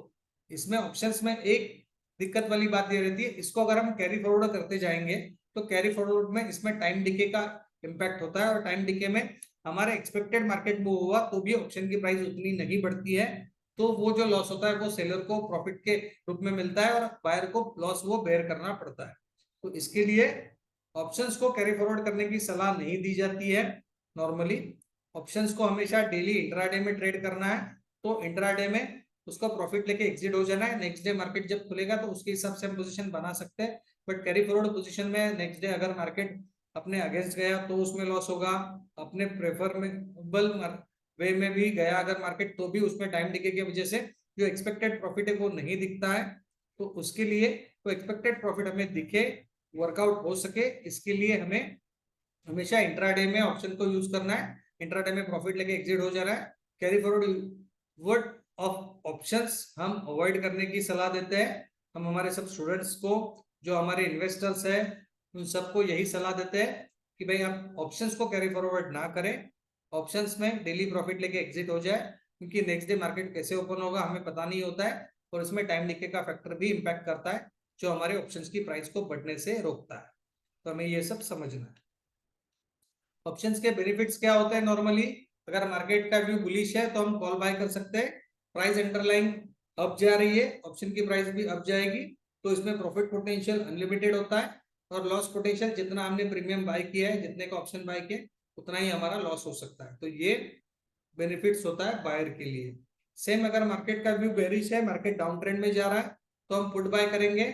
A: इसमें ऑप्शंस में एक दिक्कत वाली बात ये रहती है, इसको अगर हम कैरी फॉरवर्ड करते जाएंगे तो कैरी फॉरवर्ड में इसमें टाइम डिके का इम्पैक्ट होता है, और टाइम डिके में हमारे एक्सपेक्टेड मार्केट मूव हुआ तो भी ऑप्शन की प्राइस उतनी नहीं बढ़ती है, तो वो जो लॉस होता है वो सेलर को प्रॉफिट के रूप में मिलता है और बायर को लॉस वो बेयर करना पड़ता है। तो इसके लिए ऑप्शंस को कैरी फॉरवर्ड करने की सलाह नहीं दी जाती है नॉर्मली। ऑप्शंस को हमेशा डेली इंट्राडे में ट्रेड करना है, तो इंट्राडे में उसका प्रॉफिट लेके एग्जिट हो जाना है। नेक्स्ट डे मार्केट जब खुलेगा तो उसके हिसाब से हम पोजीशन बना सकते हैं, बट कैरी फॉरवर्ड पोजीशन में नेक्स्ट डे अगर मार्केट अपने अगेंस्ट गया तो उसमें लॉस होगा, अपने प्रेफरेबल वे में भी गया अगर मार्केट तो भी उसमें टाइम डिके की वजह से जो एक्सपेक्टेड प्रॉफिट है वो नहीं दिखता है। तो उसके लिए तो एक्सपेक्टेड प्रॉफिट हमें दिखे, वर्कआउट हो सके, इसके लिए हमें हमेशा इंट्राडे में ऑप्शन को यूज करना है, इंट्राडे में प्रॉफिट लेके एग्जिट हो जाना है। Carry forward word of options हम अवॉइड करने की सलाह देते हैं। हम हमारे सब स्टूडेंट्स को, जो हमारे इन्वेस्टर्स हैं, उन सबको यही सलाह देते हैं कि भाई आप ऑप्शंस को कैरी फॉरवर्ड ना करें, ऑप्शंस में डेली प्रॉफिट लेके एग्जिट हो जाए, क्योंकि नेक्स्ट डे मार्केट कैसे ओपन होगा हमें पता नहीं होता है, और इसमें टाइम डिके का फैक्टर भी इंपैक्ट करता है जो हमारे ऑप्शंस की प्राइस को बढ़ने से रोकता है। तो हमें ये सब समझना है। ऑप्शंस के बेनिफिट्स क्या होते हैं नॉर्मली, अगर मार्केट का व्यू बुलिश है तो हम कॉल बाय कर सकते हैं, प्राइस अंडरलाइन अप जा रही है, ऑप्शन की प्राइस भी अप जाएगी, तो इसमें प्रॉफिट पोटेंशियल अनलिमिटेड होता है, और लॉस पोटेंशियल जितना हमने प्रीमियम बाय किया है, जितने का ऑप्शन बाय किया उतना ही हमारा लॉस हो सकता है। तो ये बेनिफिट्स होता है बायर के लिए। सेम अगर मार्केट का व्यू बेरिश है, मार्केट डाउन ट्रेंड में जा रहा है, तो हम पुट बाय करेंगे,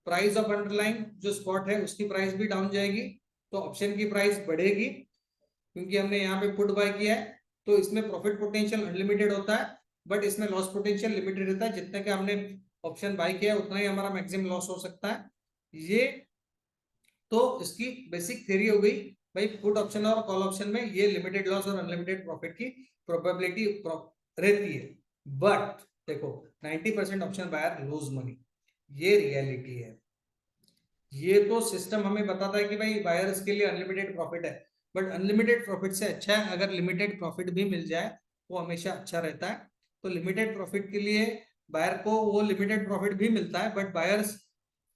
A: प्राइस ऑफ अंडरलाइन जो स्पॉट है उसकी प्राइस भी डाउन जाएगी, तो ऑप्शन की प्राइस बढ़ेगी, क्योंकि हमने यहाँ पे पुट बाय किया है। तो इसमें प्रॉफिट पोटेंशियल अनलिमिटेड होता है, बट इसमें लॉस पोटेंशियल लिमिटेड रहता है, जितने का हमने ऑप्शन बाय किया है उतना ही हमारा मैक्सिमम लॉस हो सकता है। ये तो इसकी बेसिक थ्योरी हो गई भाई, पुट ऑप्शन और कॉल ऑप्शन में ये लिमिटेड लॉस और अनलिमिटेड प्रॉफिट की प्रोबेबिलिटी रहती है। बट देखो 90% ऑप्शन बायर लूज मनी, ये रियलिटी है। ये तो सिस्टम हमें बताता है कि भाई बायर्स के लिए अनलिमिटेड प्रॉफिट है, बट अनलिमिटेड प्रॉफिट से अच्छा है अगर लिमिटेड प्रॉफिट भी मिल जाए, वो हमेशा अच्छा रहता है। तो लिमिटेड प्रॉफिट के लिए बायर को वो लिमिटेड प्रॉफिट भी मिलता है, बट बायर्स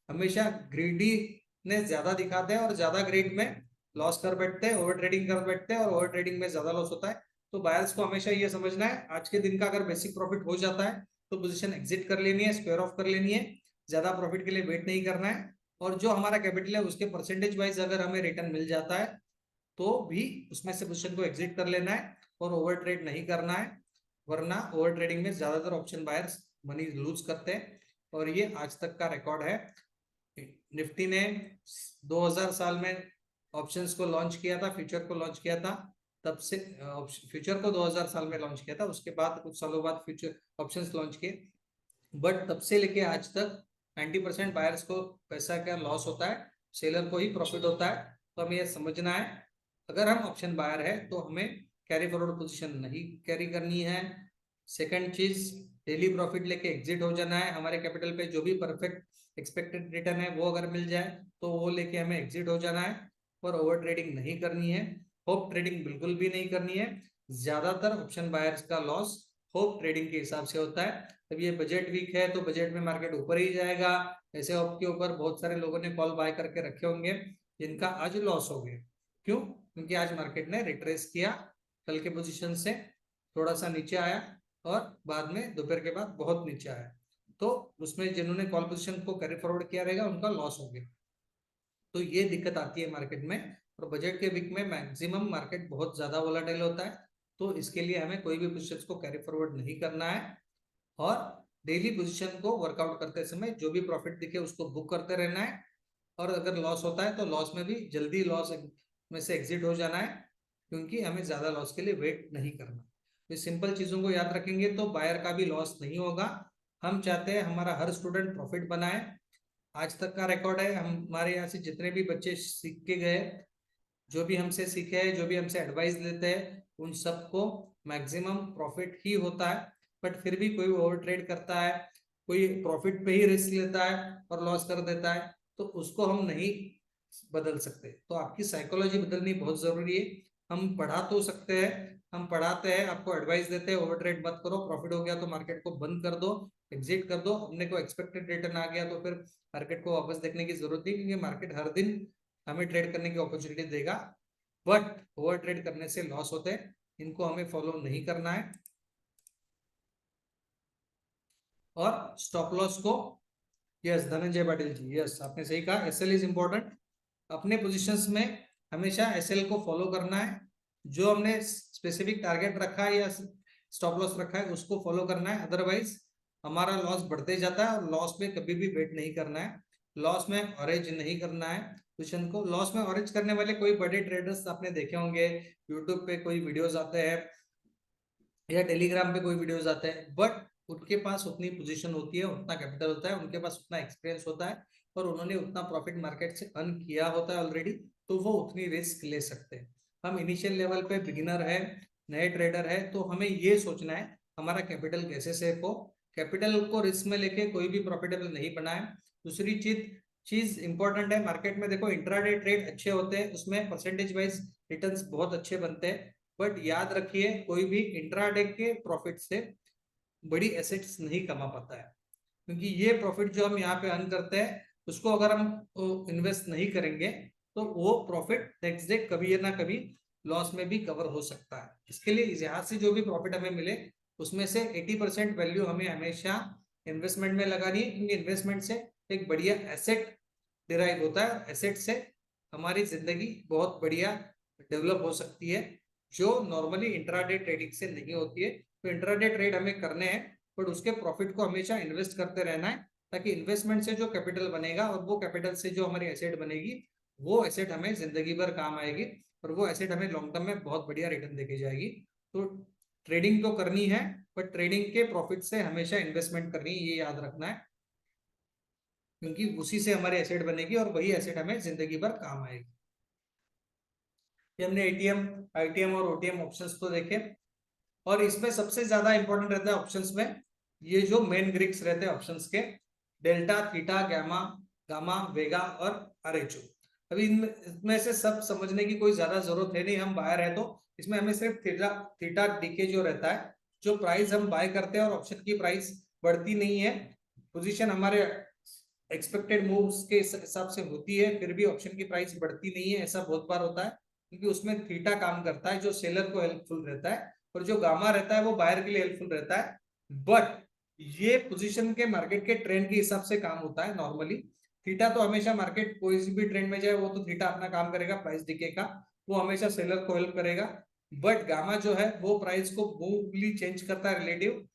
A: हमेशा ग्रीडीनेस ज्यादा दिखाते हैं और ज्यादा ग्रीड में लॉस कर बैठते हैं, ओवर ट्रेडिंग कर बैठते हैं, और ओवर ट्रेडिंग में ज्यादा लॉस होता है। तो बायर्स को हमेशा ये समझना है आज के दिन का अगर बेसिक प्रॉफिट हो जाता है तो पोजीशन एग्जिट कर लेनी है, स्क्वायर ऑफ कर लेनी है, ज्यादा प्रॉफिट के लिए वेट नहीं करना है, और जो हमारा कैपिटल है उसके परसेंटेज वाइज अगर हमें रिटर्न मिल जाता है तो भी उसमें से पोजीशन को एग्जिट कर लेना है और ओवर ट्रेड नहीं करना है, वरना ओवर ट्रेडिंग में ज्यादातर ऑप्शन बायर्स मनी लूज करते हैं, और ये आज तक का रिकॉर्ड है। निफ्टी ने 2000 साल में ऑप्शंस को लॉन्च किया था, फ्यूचर को लॉन्च किया था, तब से फ्यूचर को 2000 साल में लॉन्च किया था, उसके बाद कुछ सालों बाद फ्यूचर ऑप्शंस लॉन्च किए, बट तब से लेके आज तक 90% बायर्स को पैसा का लॉस होता है, सेलर को ही प्रॉफिट होता है। तो हमें यह समझना है अगर हम ऑप्शन बायर है तो हमें कैरी फॉरवर्ड पोजीशन नहीं कैरी करनी है। सेकंड चीज, डेली प्रॉफिट लेके एग्जिट हो जाना है, हमारे कैपिटल पे जो भी परफेक्ट एक्सपेक्टेड रिटर्न है वो अगर मिल जाए तो वो लेके हमें एग्जिट हो जाना है, और ओवर ट्रेडिंग नहीं करनी है, होप ट्रेडिंग बिल्कुल भी नहीं करनी है। ज्यादातर ऑप्शन बायर्स का लॉस होप ट्रेडिंग के हिसाब से होता है। अब ये बजट वीक है तो बजट में मार्केट ऊपर ही जाएगा, ऐसे होप के ऊपर बहुत सारे लोगों ने कॉल बाय करके रखे होंगे जिनका आज लॉस हो गया। क्यों? क्योंकि आज मार्केट ने रिट्रेस किया, कल के पोजीशन से थोड़ा सा नीचे आया और बाद में दोपहर के बाद बहुत नीचे आया, तो उसमें जिन्होंने कॉल पोजीशन को कैरी फॉरवर्ड किया रहेगा उनका लॉस हो गया। तो ये दिक्कत आती है मार्केट में, और बजट के वीक में मैक्सिमम मार्केट बहुत ज्यादा वोलाटाइल होता है, तो इसके लिए हमें कोई भी पोजीशन को कैरी फॉरवर्ड नहीं करना है, और डेली पोजीशन को वर्कआउट करते समय जो भी प्रॉफिट दिखे उसको बुक करते रहना है, और अगर लॉस होता है तो लॉस में भी जल्दी लॉस में से एग्जिट हो जाना है, क्योंकि हमें ज्यादा लॉस के लिए वेट नहीं करना। तो सिंपल चीजों को याद रखेंगे तो बायर का भी लॉस नहीं होगा। हम चाहते हैं हमारा हर स्टूडेंट प्रॉफिट बनाए, आज तक का रिकॉर्ड है, हमारे यहाँ से जितने भी बच्चे सीख के गए, जो भी हमसे सीखे हैं, जो भी हमसे एडवाइस लेते हैं, उन सबको मैक्सिमम प्रॉफिट ही होता है। बट फिर भी कोई ओवर ट्रेड करता है, कोई प्रॉफिट पे ही रिस्क लेता है और लॉस कर देता है, तो उसको हम नहीं बदल सकते। तो आपकी साइकोलॉजी बदलनी बहुत जरूरी है। हम पढ़ा तो सकते हैं, हम पढ़ाते हैं, आपको एडवाइस देते हैं, ओवर ट्रेड मत करो, प्रॉफिट हो गया तो मार्केट को बंद कर दो, एग्जिट कर दो, अपने को एक्सपेक्टेड रिटर्न आ गया तो फिर मार्केट को वापस देखने की जरूरत नहीं, क्योंकि मार्केट हर दिन हमें ट्रेड करने की अपॉर्चुनिटी देगा। बट ओवर ट्रेड करने से लॉस होते हैं, इनको हमें फॉलो नहीं करना है। और स्टॉप लॉस को, यस धनंजय पाटिल जी, यस आपने सही कहा, एसएल इज इंपॉर्टेंट। अपने पोजीशंस में हमेशा एसएल को फॉलो करना है। जो हमने स्पेसिफिक टारगेट रखा है या स्टॉप लॉस रखा है उसको फॉलो करना है, अदरवाइज हमारा लॉस बढ़ते जाता है। और लॉस में कभी भी वेट नहीं करना है, लॉस में ऑरेंज नहीं करना है पोजीशन को। लॉस में ऑरेंज करने वाले कोई बड़े ट्रेडर्स आपने देखे होंगे, यूट्यूब पे कोई वीडियोस आते हैं या टेलीग्राम पे कोई वीडियोस आते हैं, बट उनके पास उतनी पोजीशन होती है, उतना कैपिटल होता है, उनके पास उतना एक्सपीरियंस होता है और उन्होंने उतना प्रॉफिट मार्केट से अर्न किया होता है ऑलरेडी, तो वो उतनी रिस्क ले सकते हैं। हम इनिशियल लेवल पे बिगिनर है, नए ट्रेडर है, तो हमें ये सोचना है हमारा कैपिटल कैसे सेफ हो। कैपिटल को रिस्क में लेके कोई भी प्रॉफिटेबल नहीं बनाए। दूसरी चीज चीज इंपॉर्टेंट है मार्केट में, देखो इंट्राडे ट्रेड अच्छे होते हैं, उसमें परसेंटेज वाइज रिटर्न्स बहुत अच्छे बनते हैं, बट याद रखिए कोई भी इंट्राडे के प्रॉफिट से बड़ी एसेट्स नहीं कमा पाता है, क्योंकि ये प्रॉफिट जो हम यहाँ पे अर्न करते हैं उसको अगर हम इन्वेस्ट नहीं करेंगे तो वो प्रॉफिट नेक्स्ट डे कभी ना कभी लॉस में भी कवर हो सकता है। इसके लिए यहाँ से जो भी प्रॉफिट हमें मिले उसमें से 80% वैल्यू हमें हमेशा इन्वेस्टमेंट में लगानी है, क्योंकि इन्वेस्टमेंट से एक बढ़िया एसेट डिराइव होता है, एसेट से हमारी जिंदगी बहुत बढ़िया डेवलप हो सकती है, जो नॉर्मली इंट्राडे ट्रेडिंग से नहीं होती है। तो इंट्राडे ट्रेड हमें करने हैं, बट उसके प्रॉफिट को हमेशा इन्वेस्ट करते रहना है, ताकि इन्वेस्टमेंट से जो कैपिटल बनेगा और वो कैपिटल से जो हमारी एसेट बनेगी, वो एसेट हमें जिंदगी भर काम आएगी और वो एसेट हमें लॉन्ग टर्म में बहुत बढ़िया रिटर्न देके जाएगी। तो ट्रेडिंग तो करनी है, बट ट्रेडिंग के प्रॉफिट से हमेशा इन्वेस्टमेंट करनी है, ये याद रखना है, क्योंकि उसी से हमारी एसेट बनेगी और वही एसेट हमें जिंदगी भर काम आएगी। ये हमने एटीएम, आईटीएम और ओटीएम ऑप्शंस तो देखे, और इसमें सबसे ज्यादा इंपॉर्टेंट रहता है ऑप्शंस में ये जो मेन ग्रीक्स रहते हैं ऑप्शंस के, डेल्टा, थीटा, गामा, गामा, वेगा और आरएचओ। अभी इनमें से सब समझने की कोई ज्यादा जरूरत है नहीं, हम बायर है तो इसमें हमें सिर्फ थीटा, थीटा डीके जो रहता है, जो प्राइस हम बाय करते हैं और ऑप्शन की प्राइस बढ़ती नहीं है, पोजीशन हमारे एक्सपेक्टेड मूव्स के हिसाब से होती है, फिर भी ऑप्शन की प्राइस बढ़ती नहीं है, ऐसा बहुत बार होता है, क्योंकि उसमें थीटा काम करता है जो सेलर को हेल्पफुल रहता है, और जो गामा रहता है वो बायर के लिए हेल्पफुल रहता है। बट ये पोजीशन के मार्केट के ट्रेंड के हिसाब से काम होता है नॉर्मली। थीटा तो हमेशा मार्केट कोई भी ट्रेंड में जाए वो तो थीटा अपना काम करेगा, प्राइस डिके का, वो हमेशा सेलर को हेल्प करेगा। बट गामा जो है वो प्राइस को मूवली चेंज करता है रिलेटिव,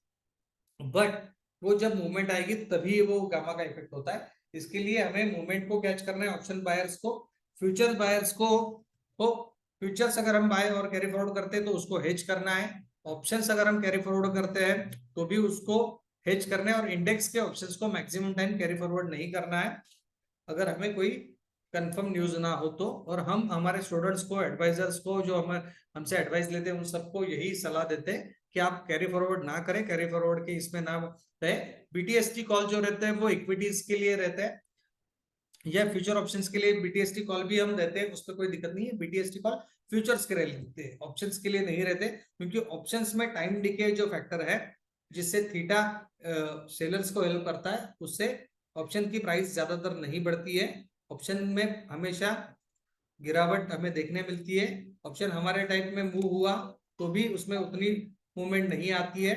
A: बट वो जब मूवमेंट आएगी तभी वो गामा का इफेक्ट होता है। इसके लिए हमें मूवमेंट को कैच करना है, ऑप्शन बायर्स को, फ्यूचर बायर्स को, तो फ्यूचर्स अगर हम बाय और कैरी फॉरवर्ड करते हैं तो उसको हेज करना है, ऑप्शंस अगर हम कैरी फॉरवर्ड करते हैं तो भी उसको हेज करना है, और इंडेक्स के ऑप्शंस को मैक्सिमम टाइम कैरी फॉरवर्ड नहीं करना है अगर हमें कोई कंफर्म न्यूज ना हो तो। और हम हमारे स्टूडेंट्स को, एडवाइजर्स को, जो हम हमसे एडवाइस लेते हैं उन सबको यही सलाह देते हैं कि आप कैरी फॉरवर्ड ना करें, कैरी फॉरवर्ड के इसमें ना रहे। बीटीएसटी कॉल जो रहते हैं वो इक्विटीज के लिए रहते हैं, या फ्यूचर ऑप्शंस के लिए बीटीएसटी कॉल भी हम देते हैं, उस पर कोई दिक्कत नहीं है। बीटीएसटी कॉल फ्यूचर्स के लिए रहते हैं, ऑप्शंस के लिए नहीं रहते, क्योंकि ऑप्शंस में टाइम डिके जो फैक्टर है जिससे थीटा सेलर्स को हेल्प करता है, उससे ऑप्शन की प्राइस ज्यादातर नहीं बढ़ती है। ऑप्शन में हमेशा गिरावट हमें देखने मिलती है, ऑप्शन हमारे टाइप में मूव हुआ तो भी उसमें उतनी मूवमेंट नहीं आती है,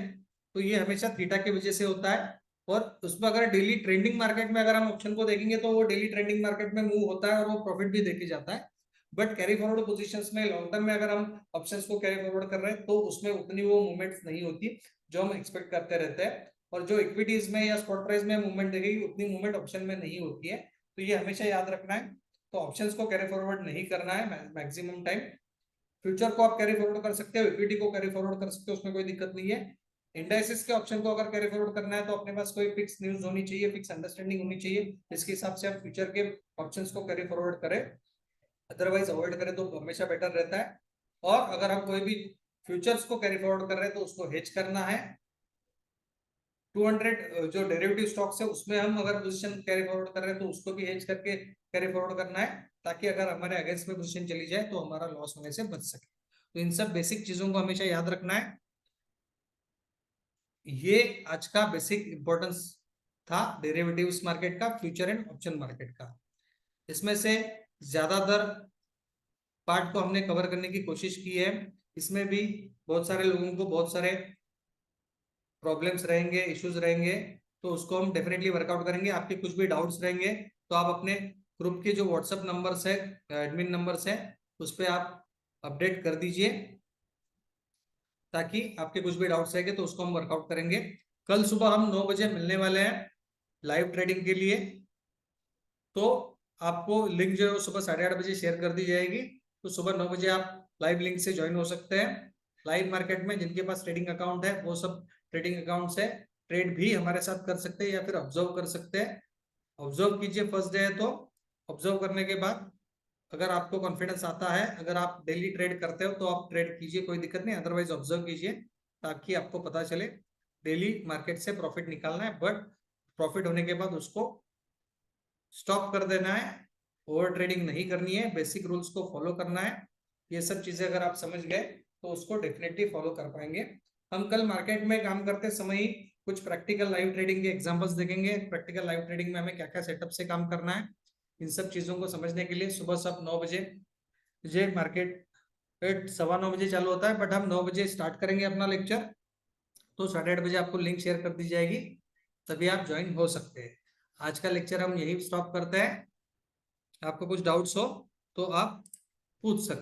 A: तो ये हमेशा थीटा की वजह से होता है। और उसमें अगर डेली ट्रेंडिंग मार्केट में अगर हम ऑप्शन को देखेंगे तो वो डेली ट्रेंडिंग मार्केट में मूव होता है और वो प्रॉफिट भी देके जाता है। बट कैरी फॉरवर्ड पोजीशंस में लॉन्ग टर्म में अगर हम ऑप्शंस को कैरी फॉरवर्ड कर रहे हैं तो उसमें उतनी वो मूवमेंट्स नहीं होती जो हम एक्सपेक्ट करते रहते हैं, और जो इक्विटीज में या स्पॉट प्राइस में मूवमेंट देखेगी उतनी मूवमेंट ऑप्शन में नहीं होती है, तो ये हमेशा याद रखना है। तो ऑप्शंस को कैरी फॉरवर्ड नहीं करना है मैक्सिमम टाइम। फ्यूचर को आप कैरी फॉरवर्ड कर सकते हो, इक्विटी को कैरी फॉरवर्ड कर सकते हो, उसमें कोई दिक्कत नहीं है। इंडाइसिस के ऑप्शन को अगर कैरी फॉरवर्ड करना है तो अपने पास कोई फिक्स न्यूज होनी चाहिए, फिक्स अंडरस्टैंडिंग होनी चाहिए, इसके हिसाब से आप फ्यूचर के ऑप्शंस को कैरी फॉरवर्ड करें, अदरवाइज अवॉइड करें तो हमेशा बेटर रहता है। और अगर हम कोई भी फ्यूचर्स को कैरी फॉरवर्ड कर रहे हैं तो उसको हेज करना है। 200 जो डेरिवेटिव स्टॉक्स है उसमें हम अगर पोजीशन कैरी फॉरवर्ड कर रहे हैं तो उसको भी हेज करके कैरी फॉरवर्ड करना है, ताकि अगर हमारे अगेंस्ट में पोजीशन चली जाए तो हमारा लॉस होने से बच सके। तो इन सब बेसिक चीजों को हमेशा याद रखना है। ये आज का बेसिक इंपॉर्टेंस था डेरिवेटिव्स मार्केट का, फ्यूचर एंड ऑप्शन मार्केट का। इसमें से ज्यादातर पार्ट को हमने कवर करने की कोशिश की है। इसमें भी बहुत सारे लोगों को बहुत सारे प्रॉब्लम्स रहेंगे, इश्यूज रहेंगे, तो उसको हम डेफिनेटली वर्कआउट करेंगे। आपके कुछ भी डाउट्स रहेंगे तो आप अपने ग्रुप के जो व्हाट्सएप नंबर्स है, एडमिन नंबर्स है, उस पर आप अपडेट कर दीजिए, ताकि आपके कुछ भी डाउट्स रहेंगे तो उसको हम वर्कआउट करेंगे। कल सुबह हम 9 बजे मिलने वाले हैं लाइव ट्रेडिंग के लिए। तो आपको लिंक जो है वो सुबह 8:30 बजे शेयर कर दी जाएगी। तो सुबह 9 बजे आप लाइव लिंक से ज्वाइन हो सकते हैं। लाइव मार्केट में जिनके पास ट्रेडिंग अकाउंट है वो सब ट्रेडिंग अकाउंट से ट्रेड भी हमारे साथ कर सकते हैं या फिर ऑब्जर्व कर सकते हैं। ऑब्जर्व कीजिए फर्स्ट डे है तो। ऑब्जर्व करने के बाद अगर आपको कॉन्फिडेंस आता है, अगर आप डेली ट्रेड करते हो तो आप ट्रेड कीजिए, कोई दिक्कत नहीं, अदरवाइज ऑब्जर्व कीजिए, ताकि आपको पता चले डेली मार्केट से प्रॉफिट निकालना है, बट प्रॉफिट होने के बाद उसको स्टॉप कर देना है। ओवर ट्रेडिंग नहीं करनी है, बेसिक रूल्स को फॉलो करना है। ये सब चीजें अगर आप समझ गए तो उसको डेफिनेटली फॉलो कर पाएंगे। हम कल मार्केट में काम करते समय ही कुछ प्रैक्टिकल लाइव ट्रेडिंग के एग्जांपल्स देखेंगे। प्रैक्टिकल लाइव ट्रेडिंग में हमें क्या क्या सेटअप से काम करना है, इन सब चीजों को समझने के लिए सुबह सब 9 बजे जे मार्केट 9:15 बजे चालू होता है, बट हम 9 बजे स्टार्ट करेंगे अपना लेक्चर। तो 8:30 बजे आपको लिंक शेयर कर दी जाएगी, तभी आप ज्वाइन हो सकते हैं। आज का लेक्चर हम यही स्टॉप करते हैं। आपको कुछ डाउट्स हो तो आप पूछ सकते हैं।